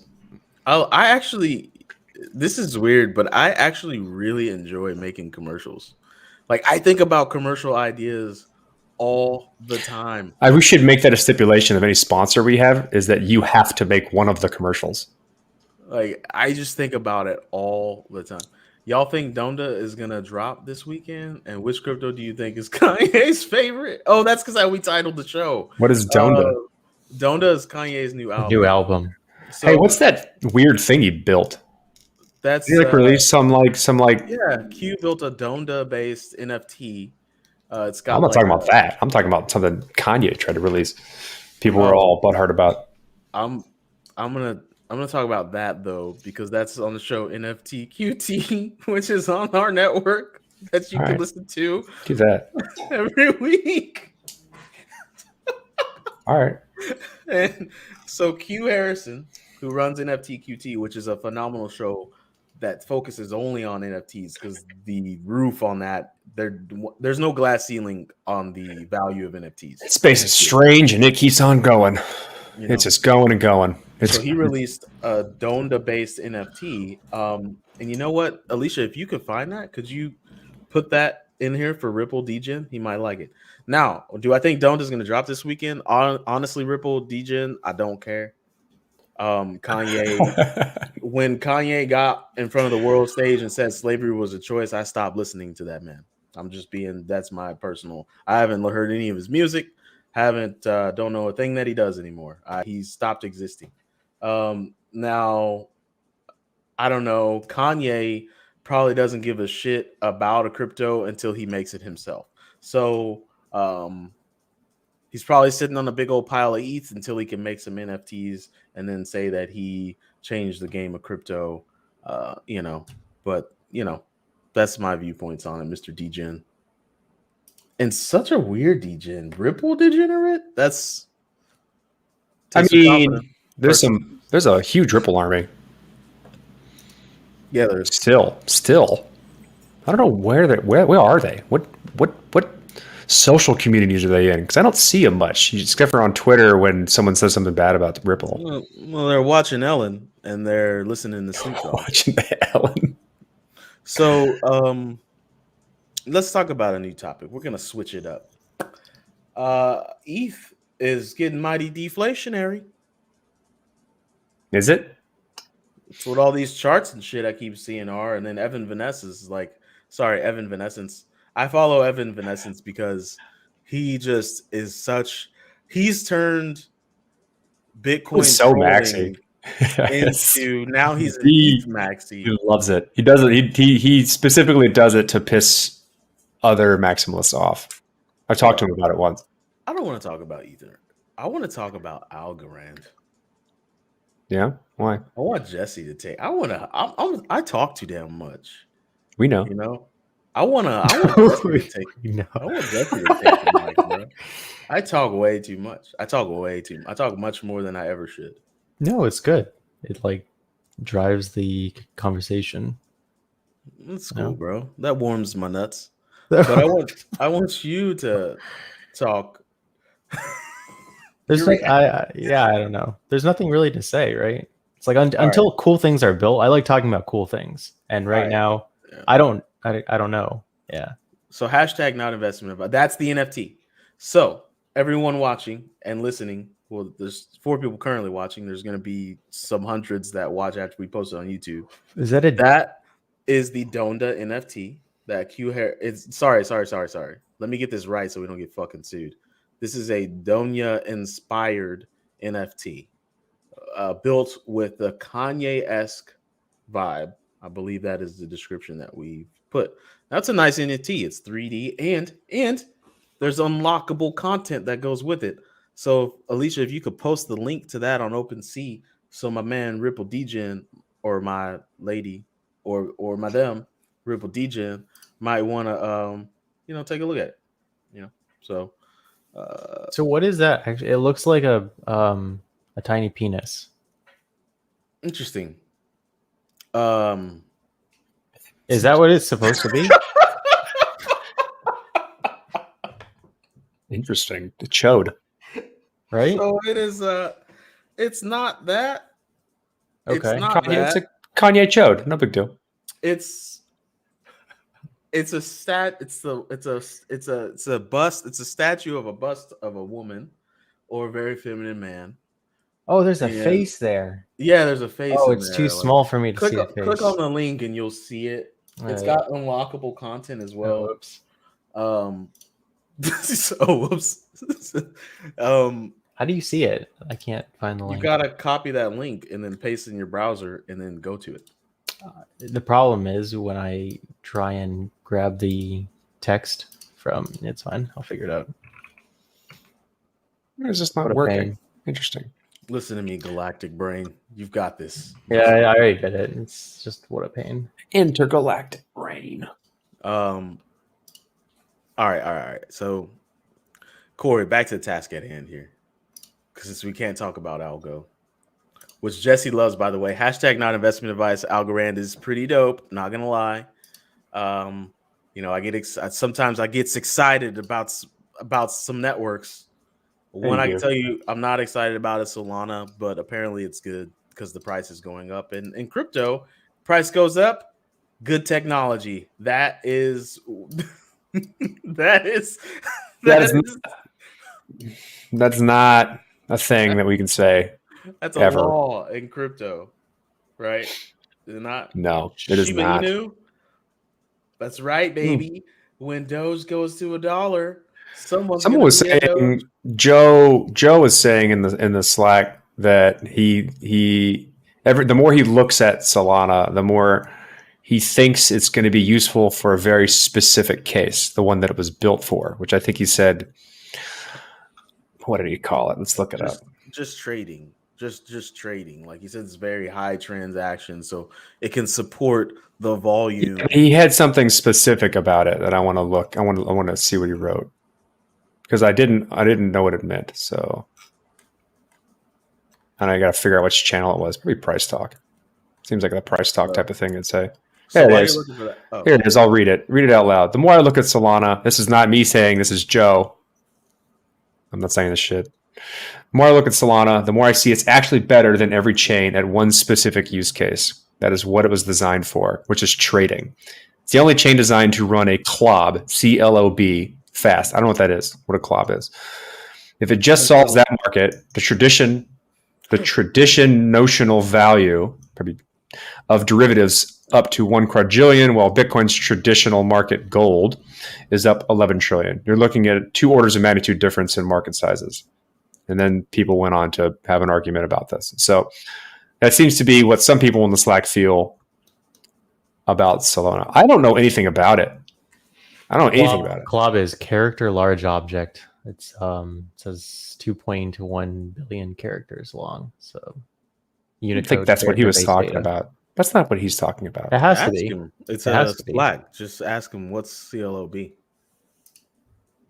This is weird, but I actually really enjoy making commercials. Like I think about commercial ideas all the time. We should make that a stipulation of any sponsor we have is that you have to make one of the commercials. Like I just think about it all the time. Y'all think Donda is gonna drop this weekend? And which crypto do you think is Kanye's favorite? Oh, that's because we titled the show. What is Donda? Donda is Kanye's new album. So, hey, what's that weird thing he built? That's he released some Q built a Donda based NFT. It's got. I'm not talking about that. I'm talking about something Kanye tried to release. People were all butthurt about. I'm gonna talk about that though because that's on the show NFT QT, which is on our network that you can listen to. Do that every week. All right. And so Q Harrison, who runs NFT QT, which is a phenomenal show that focuses only on NFTs because the roof on that there's no glass ceiling on the value of NFTs. Space is strange and it keeps on going. It's just going and going. So he released a Donda-based NFT. And you know what, Alicia, if you could find that, could you put that in here for Ripple Degen? He might like it. Now, do I think Donda's going to drop this weekend? Honestly, Ripple Degen, I don't care. Kanye, when Kanye got in front of the world stage and said slavery was a choice, I stopped listening to that man. That's my personal. I haven't heard any of his music. Don't know a thing that he does anymore. He's stopped existing. Now, I don't know. Kanye probably doesn't give a shit about a crypto until he makes it himself. So he's probably sitting on a big old pile of ETH until he can make some NFTs and then say that he changed the game of crypto. But that's my viewpoints on it, Mr. Degen. And such a weird Degen. Ripple degenerate? There's a huge Ripple army. Yeah, there's still. I don't know where are they? What social communities are they in? Because I don't see them much, except for on Twitter when someone says something bad about the Ripple. Well, they're watching Ellen and they're listening to Snoop Dogg. Watching Ellen. So, let's talk about a new topic. We're gonna switch it up. ETH is getting mighty deflationary. Is it? It's what all these charts and shit I keep seeing are. And then Evan Evanescence. I follow Evan Evanescence because he just is he's turned Bitcoin so maxi into now he's an ETH maxi. He loves it. He does it. He specifically does it to piss other maximalists off. I talked to him about it once. I don't want to talk about Ether. I want to talk about Algorand. Yeah, why? I want Jessie to take. I talk too damn much. We know. I want Jessie to take. I want Jessie to take the mic, bro. I talk way too much. I talk much more than I ever should. No, it's good. It drives the conversation. It's cool, bro. That warms my nuts. But I want you to talk. There's Your no, I don't know. There's nothing really to say, right? It's like All until cool things are built. I like talking about cool things, and right right. now, Yeah. I don't know. Yeah, So hashtag not investment, but that's the NFT. So everyone watching and listening, well, there's 4 people currently watching. There's going to be some hundreds that watch after we post it on YouTube. is that a That is the Donda NFT. That Q hair. It's sorry. Let me get this right so we don't get fucking sued. This is a Donya inspired NFT built with the Kanye-esque vibe. I believe that is the description that we put. That's a nice NFT. It's 3D and there's unlockable content that goes with it. So Alicia, if you could post the link to that on OpenSea, so my man Ripple Degen or my lady or madam Ripple Degen might want to take a look at it. So So what is that? Actually, it looks like a tiny penis. interesting. Is that what it's supposed to be? Interesting. The chode. Right? So it is. It's not that. Okay. It's not Kanye, it's that. a Kanye chode. No big deal. It's a stat. It's a bust. It's a statue of a bust of a woman or a very feminine man. Oh, there's a And- face there. Yeah, there's a face. Oh, in it's there, too like- small for me to Click, see the face. click on the link and you'll see it. It's Right. got unlockable content as Oh, well. whoops. Whoops. How do you see it? I can't find the You link. gotta copy that link and then paste it in your browser and then go to it. The problem is when I try and grab the text from it's fine. I'll figure it out. It's just What not a working. pain. Interesting. Listen to me, Galactic Brain. You've got this. Yeah, I already did it. It's just what a pain. Intergalactic brain. All right. So, Corey, back to the task at hand here, because we can't talk about algo, which Jessie loves, by the way. Hashtag not investment advice. Algorand is pretty dope. Not gonna lie. I get sometimes I get excited about some networks. One I can tell you I'm not excited about is Solana, but apparently it's good because the price is going up. And in crypto, price goes up, good technology. That's not a thing that we can say. That's a ever. law in crypto, right? Is it not? No, it is Shiba not. Inu? That's right, baby. When Doge goes to $1, someone was saying Joe was saying in the Slack that the more he looks at Solana, the more he thinks it's going to be useful for a very specific case, the one that it was built for, which I think he said, what did he call it? Let's look it up. Just trading. Just trading. Like he said, it's very high transactions, so it can support the volume. He had something specific about it that I want to look. I want to see what he wrote, because I didn't know what it meant. So, and I got to figure out which channel it was. Probably Price Talk. Seems like a Price Talk type of thing. I'd say. So There it is. Here it is. I'll read it. Read it out loud. The more I look at Solana, this is not me saying this is Joe. I'm not saying this shit. The more I look at Solana, the more I see it's actually better than every chain at one specific use case. That is what it was designed for, which is trading. It's the only chain designed to run a CLOB, C-L-O-B, fast. I don't know what that is, what a CLOB is. If it just solves that market, the tradition notional value probably of derivatives up to 1 quadrillion, while Bitcoin's traditional market gold is up 11 trillion. You're looking at 2 orders of magnitude difference in market sizes. And then people went on to have an argument about this. So that seems to be what some people in the Slack feel about Solana. I don't know anything about it. I don't know anything about it. CLOB is character large object. It's it says 2.1 billion characters long. So I think that's what he was talking about. That's not what he's talking about. It has to Ask be. him. It's It a has to be. Slack. Just ask him what's CLOB.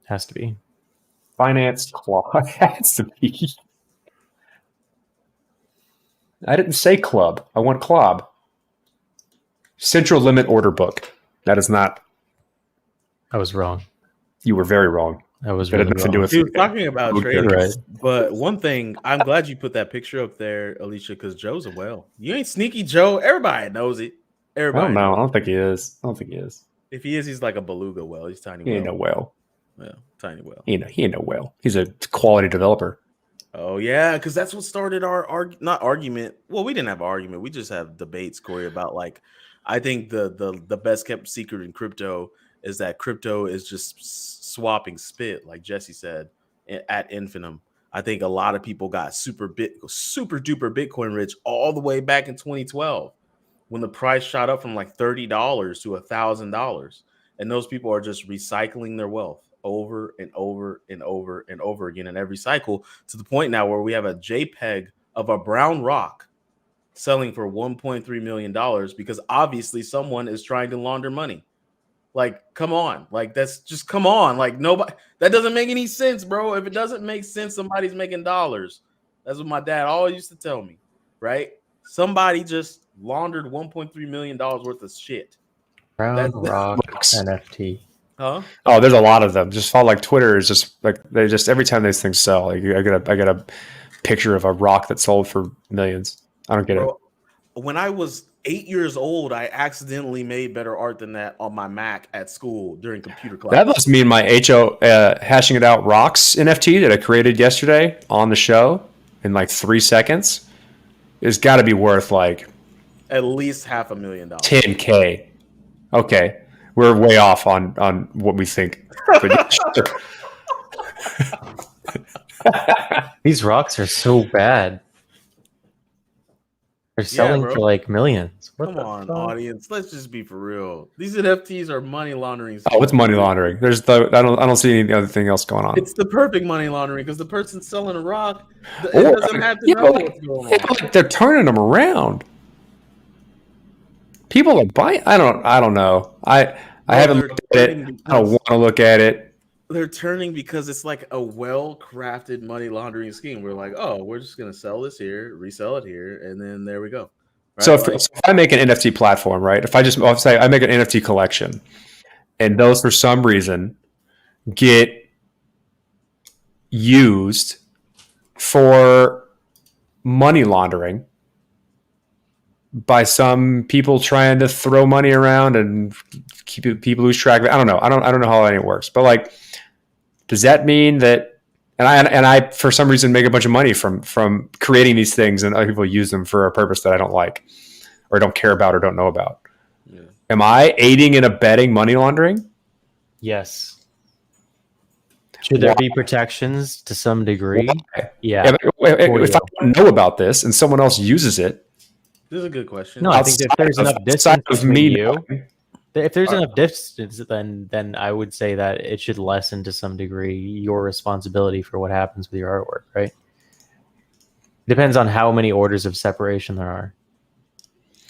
Has to be. Finance club has to be. I didn't say club. I want CLOB. Central limit order book. That is not. I was wrong. You were very wrong. I was It had really nothing to do wrong. with He was talking about Okay. trading, Right. but one thing, I'm glad you put that picture up there, Alicia, because Joe's a whale. You ain't sneaky Joe. Everybody knows it. I Everybody don't know. knows I don't think he is. I don't think he is. If he is, he's like a beluga whale. He's tiny He ain't no whale. whale. Yeah, tiny whale. He ain't no whale. He's a quality developer. Oh yeah, because that's what started our not argument. Well, we didn't have an argument. We just have debates, Corey, about like I think the best kept secret in crypto is that crypto is just swapping spit, like Jessie said, at infinitum. I think a lot of people got super duper Bitcoin rich all the way back in 2012 when the price shot up from like $30 to $1,000, and those people are just recycling their wealth over and over and over and over again in every cycle, to the point now where we have a JPEG of a brown rock selling for $1.3 million because obviously someone is trying to launder money. Like, come on. Like, that's just come on. Like, nobody, that doesn't make any sense, bro. If it doesn't make sense, somebody's making dollars. That's what my dad always used to tell me, right? Somebody just laundered $1.3 million worth of shit. Brown That's- Rock Looks- NFT. Huh? Oh, there's a lot of them. Just follow like Twitter is just like they just every time these things sell, like I got a picture of a rock that sold for millions. I don't get Bro, when I was 8 years old, I accidentally made better art than that on my Mac at school during computer class. That must mean my hashing it out rocks NFT that I created yesterday on the show in like 3 seconds is got to be worth like At least $500,000. 10K. Okay, we're way off on what we think. But yeah, sure. These rocks are so bad. They're selling bro. for like millions. What Come the on, fuck? audience. Let's just be for real. These NFTs are money laundering. Oh, it's money laundering. I don't see any other thing else going on. It's the perfect money laundering because the person selling a rock it Or- doesn't have to yeah, know but what's going Yeah, on. but, like, they're turning them around. People are buying. I don't know. I haven't they're looked at it. turning I don't because- want to look at it. They're turning because it's like a well-crafted money laundering scheme. We're like, oh, we're just gonna sell this here, resell it here, and then there we go. Right? So if I make an NFT platform, right? I'll say I make an NFT collection, and those for some reason get used for money laundering by some people trying to throw money around and people lose track of it. I don't know. I don't know how any works. But like, does that mean that? And I for some reason make a bunch of money from creating these things, and other people use them for a purpose that I don't like, or don't care about, or don't know about. Yeah. Am I aiding and abetting money laundering? Yes. Should there be protections to some degree? Why? Yeah. But if I don't know about this and someone else uses it, This is a good question. No, I think if there's enough distance between you, if there's enough distance, then I would say that it should lessen to some degree your responsibility for what happens with your artwork, right? Depends on how many orders of separation there are.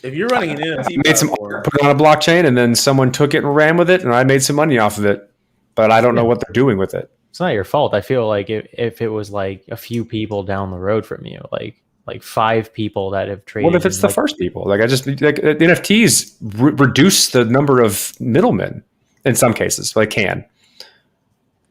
If you're running an NFT made some platform, art, put it on a blockchain, and then someone took it and ran with it, and I made some money off of it, but I don't know what they're doing with it. It's not your fault. I feel like if it was like a few people down the road from you, like 5 people that have traded. What if it's the like, first people? Like NFTs reduce the number of middlemen in some cases. Like can.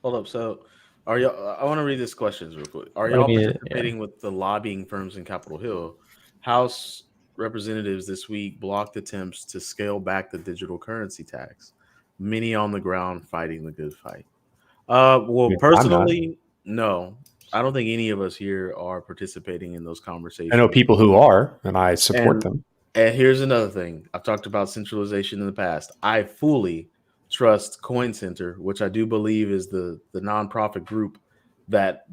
hold up. So, are y'all? I want to read these questions real quick. Are Let y'all me- participating with the lobbying firms in Capitol Hill? House representatives this week blocked attempts to scale back the digital currency tax. Many on the ground fighting the good fight. Well, I'm personally, no. I don't think any of us here are participating in those conversations. I know people who are, and I support them. And here's another thing. I've talked about centralization in the past. I fully trust Coin Center, which I do believe is the nonprofit group that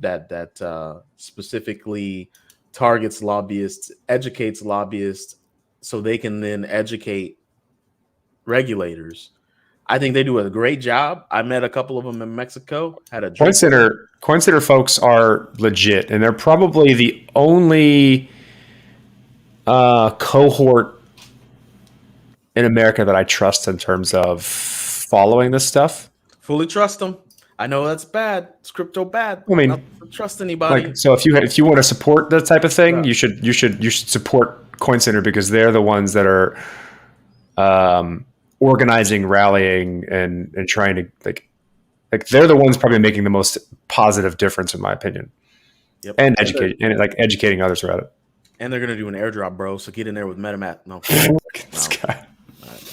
specifically targets lobbyists, educates lobbyists, so they can then educate regulators. I think they do a great job. I met a couple of them in Mexico. Had a Coin Center folks are legit, and they're probably the only cohort in America that I trust in terms of following this stuff. Fully trust them. I know that's bad. It's crypto bad. I mean, not to trust anybody. Like, so if you want to support that type of thing, Yeah. you should support Coin Center because they're the ones that are organizing, rallying, and trying to like they're the ones probably making the most positive difference, in my opinion. Yep. And educating others about it. And they're gonna do an airdrop, bro. So get in there with MetaMask. No, This guy.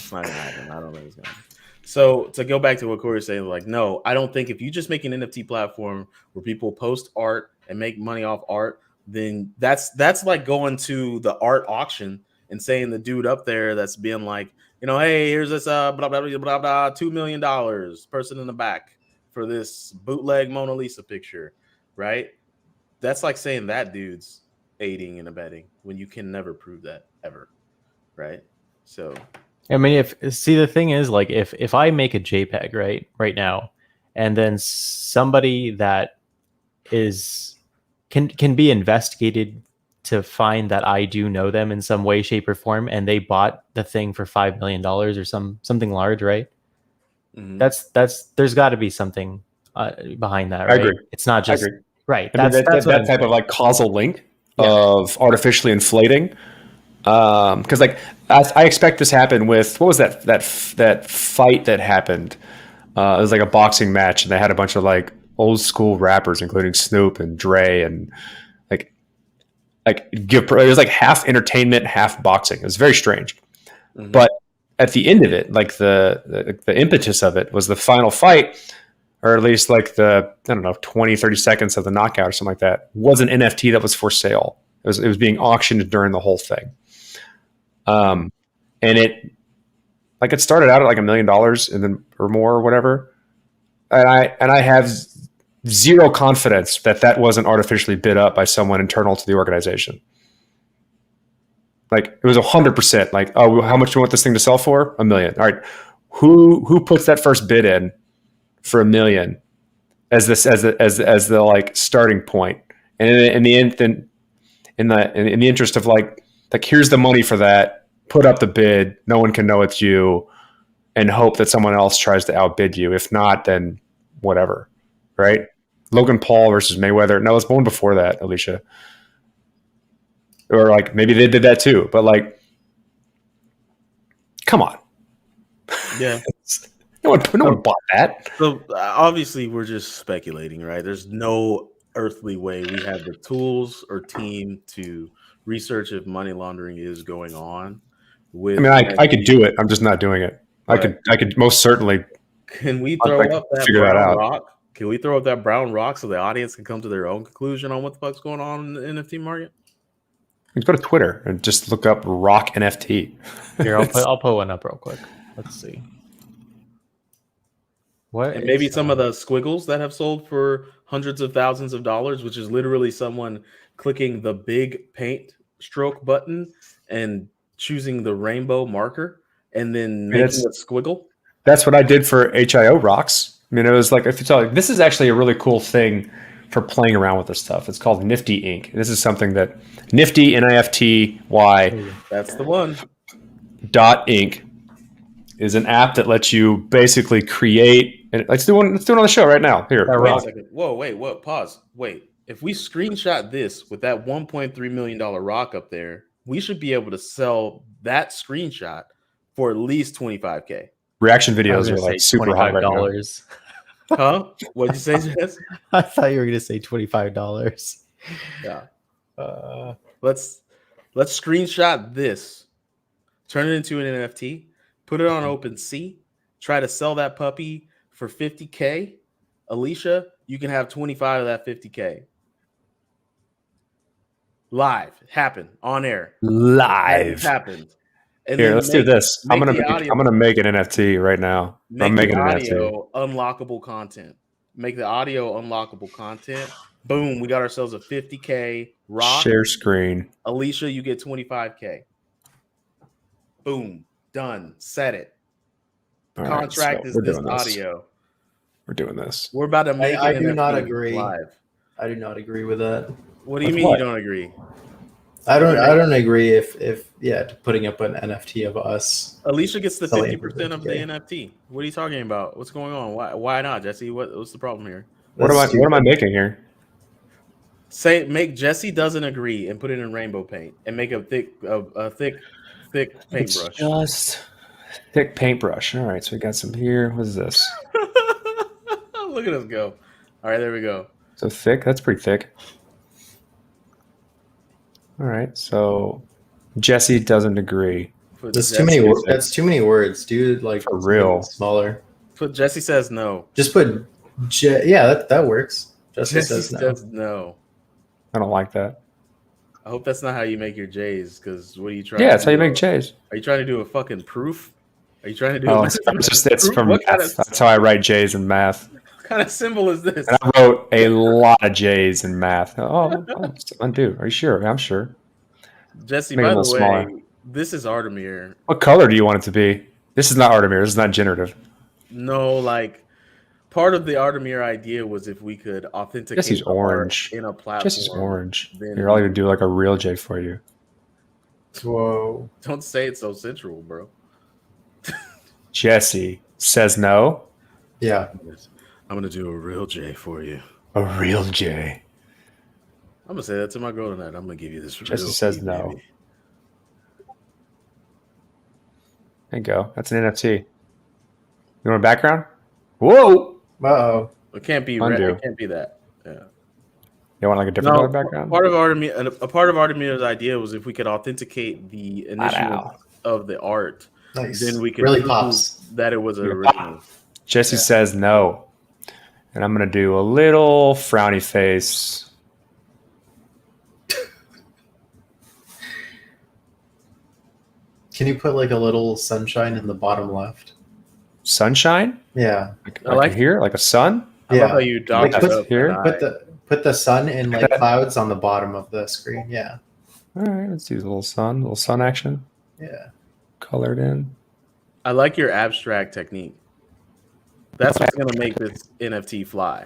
it's not gonna happen. I don't think it's gonna happen. So to go back to what Corey was saying, like, no, I don't think if you just make an NFT platform where people post art and make money off art, then that's like going to the art auction and saying the dude up there that's being like, hey, here's this blah blah blah blah blah $2 million person in the back for this bootleg Mona Lisa picture, right? That's like saying that dude's aiding and abetting when you can never prove that ever, right? So I mean, the thing is, like, if I make a JPEG right now, and then somebody that can be investigated to find that I do know them in some way, shape, or form, and they bought the thing for $5 million or something large, right? Mm-hmm. That's there's got to be something behind that, right? I agree. It's not just right. I mean, that's that type of like causal link of artificially inflating. Because like I expect this happened with what was that fight that happened? It was like a boxing match, and they had a bunch of like old school rappers, including Snoop and Dre, and it was like half entertainment, half boxing. It was very strange, but at the end of it, like the impetus of it was the final fight, or at least like the 20, 30 seconds of the knockout or something like that was an NFT that was for sale. It was being auctioned during the whole thing. And it started out at like $1 million and then or more or whatever. And I have zero confidence that wasn't artificially bid up by someone internal to the organization. Like it was 100% like, oh, how much do you want this thing to sell for? $1 million. All right. Who puts that first bid in for $1 million as the like starting point? And in the end, then in the interest of like here's the money for that, put up the bid, no one can know it's you, and hope that someone else tries to outbid you. If not, then whatever, right? Logan Paul versus Mayweather. No, it's one before that, Alicia. Or like maybe they did that too, but like, come on. Yeah. no one bought that. So obviously we're just speculating, right? There's no earthly way we have the tools or team to research if money laundering is going on. I could do it. I'm just not doing it. Right. I could most certainly. Can we throw up that brown rock? Can we throw up that brown rock so the audience can come to their own conclusion on what the fuck's going on in the NFT market? You can go to Twitter and just look up Rock NFT. Here, I'll put one up real quick. Let's see. And maybe some of the squiggles that have sold for hundreds of thousands of dollars, which is literally someone clicking the big paint stroke button and choosing the rainbow marker and then making a squiggle. That's what I did for HIO rocks. I mean, it was like, if you tell me, this is actually a really cool thing for playing around with this stuff. It's called Nifty Inc. This is something that Nifty NIFTY. That's the one. .inc is an app that lets you basically create. And let's do it on the show right now. Here. Wait a second. Whoa, wait, what? Pause. Wait. If we screenshot this with that $1.3 million rock up there, we should be able to sell that screenshot for at least $25K. Reaction videos are like super hot right now. Huh? What'd you say, Jess? I thought you were going to say $25. Yeah. Let's screenshot this, turn it into an NFT, put it on OpenSea, try to sell that puppy for $50K. Alicia, you can have 25 of that $50K. Live. Happened. On air. Live. Happened. And here, let's do this. I'm gonna make an NFT right now. I'm making an NFT. Unlockable content. Make the audio unlockable content. Boom, we got ourselves a $50K rock. Share screen. Alicia, you get $25K. Boom. Done. Set it. All contract right, is this audio. We're doing this. We're about to make it. I do not agree. Live. I do not agree with that. What do you mean you don't agree? I don't agree if putting up an NFT of us. Alicia gets the 50% of the NFT. What are you talking about? What's going on? Why not, Jesse? What's the problem here? What am I making here? Make Jesse doesn't agree and put it in rainbow paint and make a thick paintbrush. Thick paintbrush. All right, so we got some here. What is this? Look at us go. All right, there we go. So thick. That's pretty thick. All right, so Jessie doesn't agree. Put That's Jesse, too many. That's too many words, dude. Like For real. smaller. Put Jesse says no. Just put. Yeah, that works. Jesse Jesse says no. says no. I don't like that. I hope that's not how you make your J's. Because what are you trying? Yeah, to that's how you do? make J's. Are you trying to do a fucking proof? Are you trying to do? Oh, a it's proof? from What math. That's how I write J's in math. kind of symbol is this? And I wrote a lot of J's in math. Dude, are you sure? I'm sure. Jesse, Make it by a the little way, smaller. this is Artemir. What color do you want it to be? This is not Artemir. This is not generative. No, like part of the Artemir idea was if we could authenticate Jesse's the art orange. in a platform. Jesse's orange. then Here, I'll even do like a real J for you. Whoa. Don't say it so sensual, bro. Jesse says no. Yeah. I'm gonna do a real J for you. A real J. I'm gonna say that to my girl tonight. I'm gonna give you this. Jesse real says J, no. baby. There you go. That's an NFT. You want a background? Whoa! Uh-oh. It can't be red. Undo. It can't be that. Yeah. You want like a different color background? Part of Artemir's idea was if we could authenticate the initial of the art, Nice. then we could really prove pops. that it was an Yeah. original. Jesse says no. And I'm going to do a little frowny face. Can you put like a little sunshine in the bottom left? Sunshine? Yeah. I like here? Like a sun? I love Yeah. how you docked Like, it put up here- an Put eye. put the sun in like clouds on the bottom of the screen. Yeah. All right, let's do a little sun action. Yeah. Colored in. I like your abstract technique. That's what's gonna make this NFT fly.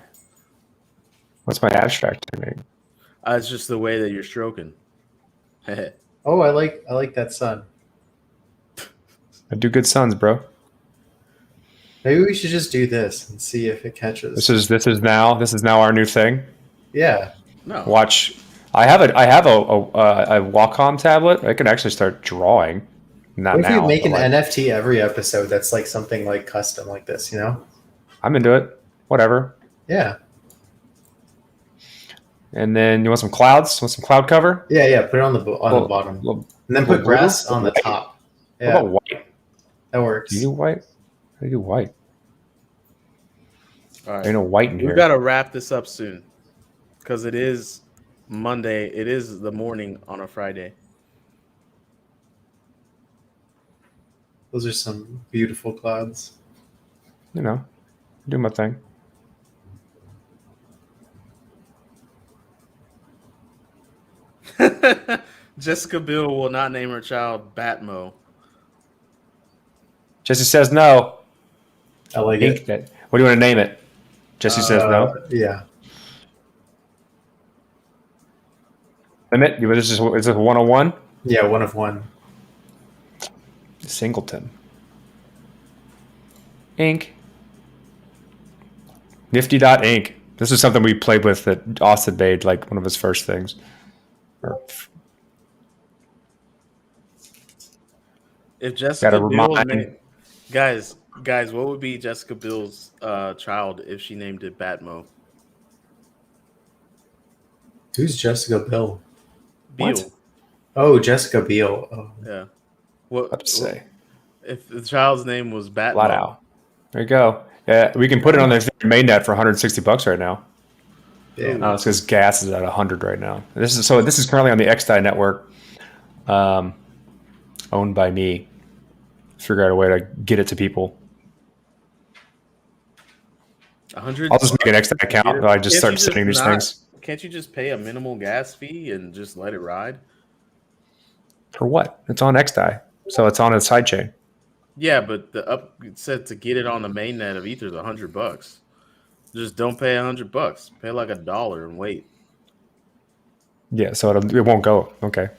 What's my abstract technique? It's just the way that you're stroking. Oh, I like that sun. I do good suns, bro. Maybe we should just do this and see if it catches. This is now our new thing. Yeah. No, Watch. I have a Wacom tablet. I can actually start drawing. Not What if now. we make but an like, NFT every episode that's like something like custom like this, you know? I'm into it. Whatever. Yeah. And then you want some clouds? Want some cloud cover? Yeah, yeah. Put it on the Little- bottom. little- And then little put grass blue? on the White? top. What Yeah, about white? that works. Do you do white? How do you do white? all right. Ain't no white in We here. gotta wrap this up soon because it is Monday. It is the morning on a Friday. Those are some beautiful clouds. You know, do my thing. Jessica Biel will not name her child Batmo. Jesse says no. I like Ink it. that. What do you want to name it? Jesse says no. Yeah. Limit? Is this 101? Yeah, one of one. Singleton. Ink. Nifty.ink. This is something we played with that Austin made like one of his first things. If Jessica Gotta Biel remind- named, guys, what would be Jessica Biel's child if she named it Batmo? Who's Jessica Biel? Biel. What? Oh, Jessica Biel. Oh. Yeah. What What to say? if the child's name was Batmo? Flat out. There you go. Yeah, we can put it on their mainnet for $160 right now. Damn. It's because gas is at 100 right now. This is currently on the XDAI network, owned by me. Figure out a way to get it to people. 100. I'll just make an XDAI account. And I just start sending these things. Can't you just pay a minimal gas fee and just let it ride? For what? It's on XDAI, so it's on a sidechain. Yeah, but it said to get it on the mainnet of Ether is $100. Just don't pay $100. Pay like $1 and wait. Yeah, so it won't go. Okay.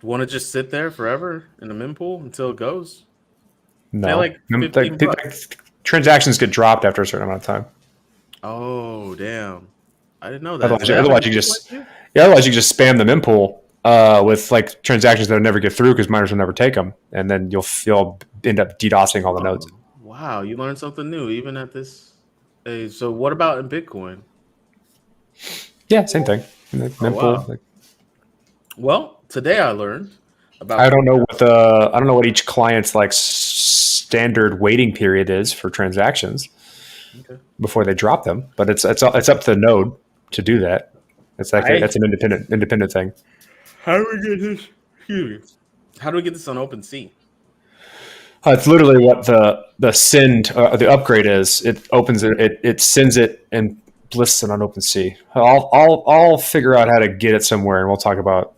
Want to just sit there forever in the mempool until it goes? No. Pay like $15. Transactions get dropped after a certain amount of time. Oh, damn. I didn't know that. Otherwise you just spam the mempool with like transactions that will never get through because miners will never take them, and then you'll feel end up DDoSing all the nodes. Wow, you learned something new even at this age. So what about in Bitcoin? Yeah, same thing. wow. Like, Well, today I learned about. I don't know what each client's like standard waiting period is for transactions before they drop them, but it's up to the node to do that. It's like that's an independent thing. How do we get this? Excuse me. How do we get this on OpenSea? It's literally what the send the upgrade is. It opens it sends it and lists it on OpenSea. I'll figure out how to get it somewhere, and we'll talk about.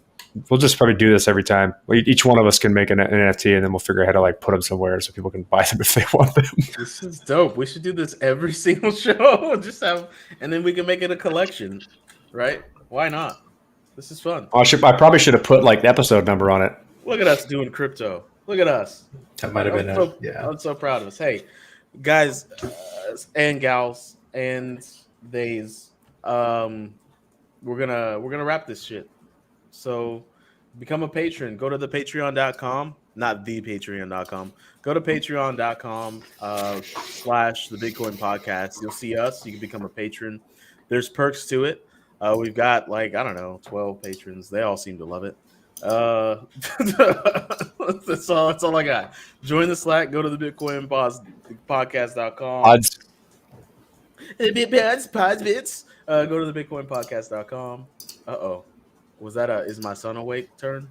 We'll just probably do this every time. Each one of us can make an NFT, and then we'll figure out how to like put them somewhere so people can buy them if they want them. This is dope. We should do this every single show. Just have, and then we can make it a collection, right? Why not? This is fun. I probably should have put like the episode number on it. Look at us doing crypto. Look at us. That might have been I'm so proud of us. Hey, guys and gals and theys, we're gonna wrap this shit. So become a patron. Go to the patreon.com, not the patreon.com. Go to patreon.com / the Bitcoin podcast. You'll see us. You can become a patron. There's perks to it. We've got like, I don't know, 12 patrons. They all seem to love it. That's all I got. Join the Slack. Go to the Bitcoin podcast.com. Odds. Pods. Go to the bitcoinpodcast.com. Was that is my son awake turn?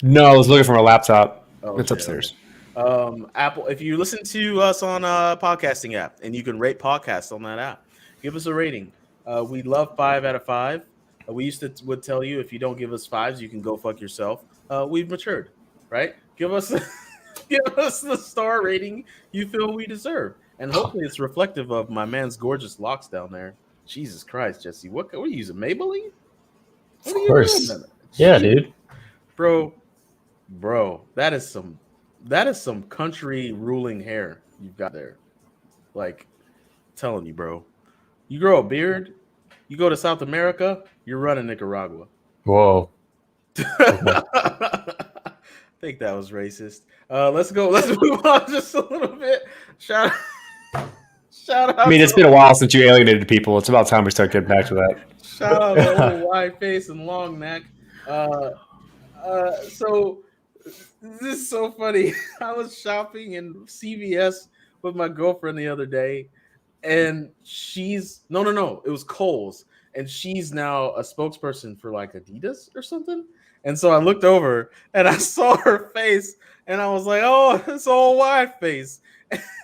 No, I was looking for my laptop. It's shit, upstairs. Apple, if you listen to us on a podcasting app and you can rate podcasts on that app, give us a rating. We love 5 out of 5. We would tell you if you don't give us 5s, you can go fuck yourself. We've matured, right? Give us the star rating you feel we deserve, and hopefully it's reflective of my man's gorgeous locks down there. Jesus Christ, Jesse, what are you using? Maybelline? Of course, yeah, dude, bro, that is some country ruling hair you've got there. Like, telling you, bro, you grow a beard, you go to South America, you're running Nicaragua. Whoa. I think that was racist. Let's move on just a little bit. Shout out. I mean, it's been a while since you alienated people. It's about time we start getting back to that. Shout out to old wide face and long neck. So this is so funny. I was shopping in CVS with my girlfriend the other day, and she's no, it was Kohl's, and she's now a spokesperson for like Adidas or something. And so I looked over and I saw her face, and I was like, "Oh, it's old wide face."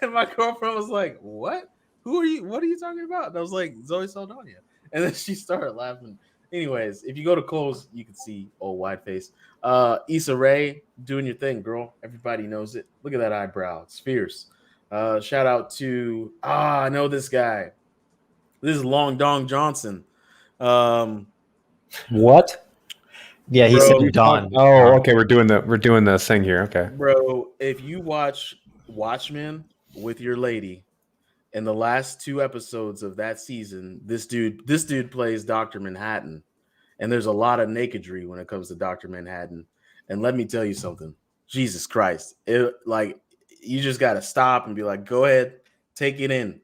And my girlfriend was like, "What? Who are you? What are you talking about?" And I was like, "Zoe Saldana." And then she started laughing. Anyways, if you go to Kohl's, you can see old wide face. Issa Rae, doing your thing, girl. Everybody knows it. Look at that eyebrow. It's fierce. Shout out to I know this guy. This is Long Dong Johnson. What? Yeah, he said Don. Oh, okay. We're doing the thing here. Okay, bro. If you watch Watchmen with your lady, in the last 2 episodes of that season, this dude plays Dr. Manhattan, and there's a lot of nakedry when it comes to Dr. Manhattan. And let me tell you something, Jesus Christ, you just gotta stop and be like, go ahead, take it in.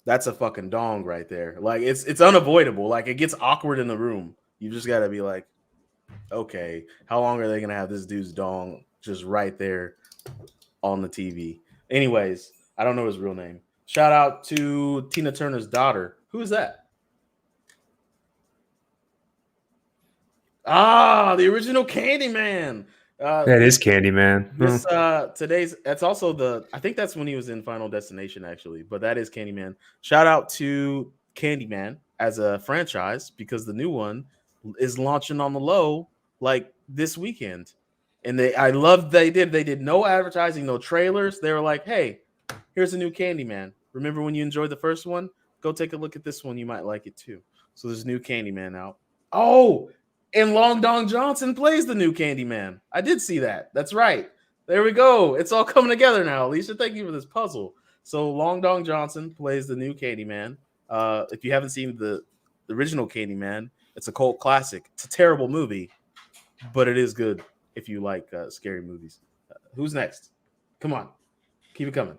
That's a fucking dong right there. Like it's unavoidable. Like it gets awkward in the room. You just gotta be like, okay, how long are they gonna have this dude's dong just right there on the TV? Anyways, I don't know his real name. Shout out to Tina Turner's daughter. Who is that? The original Candyman. that is Candyman. This that's also I think that's when he was in Final Destination, actually, but that is Candyman. Shout out to Candyman as a franchise, because the new one is launching on the low like this weekend. And I love they did no advertising, no trailers. They were like, hey, here's a new Candyman. Remember when you enjoyed the first one? Go take a look at this one. You might like it too. So there's a new Candyman out. Oh, and Long Dong Johnson plays the new Candyman. I did see that. That's right. There we go. It's all coming together now. Alicia, thank you for this puzzle. So Long Dong Johnson plays the new Candyman. If you haven't seen the original Candyman, it's a cult classic. It's a terrible movie, but it is good if you like scary movies. Who's next? Come on, keep it coming.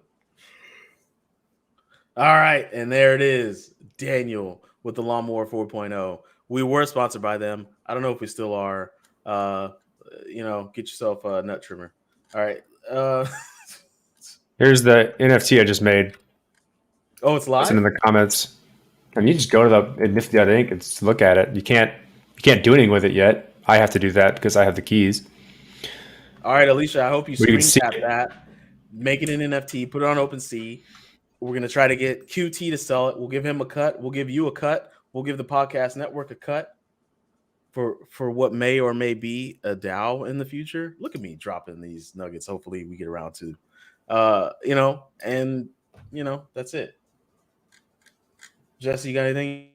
All right, and there it is, Daniel with the Lawnmower 4.0. We were sponsored by them. I don't know if we still are. Get yourself a nut trimmer. All right. Here's the NFT I just made. Oh, it's live. Listen in the comments. And you just go to the Nifty.Inc. and just look at it. You can't do anything with it yet. I have to do that because I have the keys. All right, Alicia. I hope you We can screen cap see- that, make it an NFT, put it on OpenSea. We're gonna try to get QT to sell it. We'll give him a cut. We'll give you a cut. We'll give the podcast network a cut for what may or may be a DAO in the future. Look at me dropping these nuggets. Hopefully, we get around to, that's it. Jesse, you got anything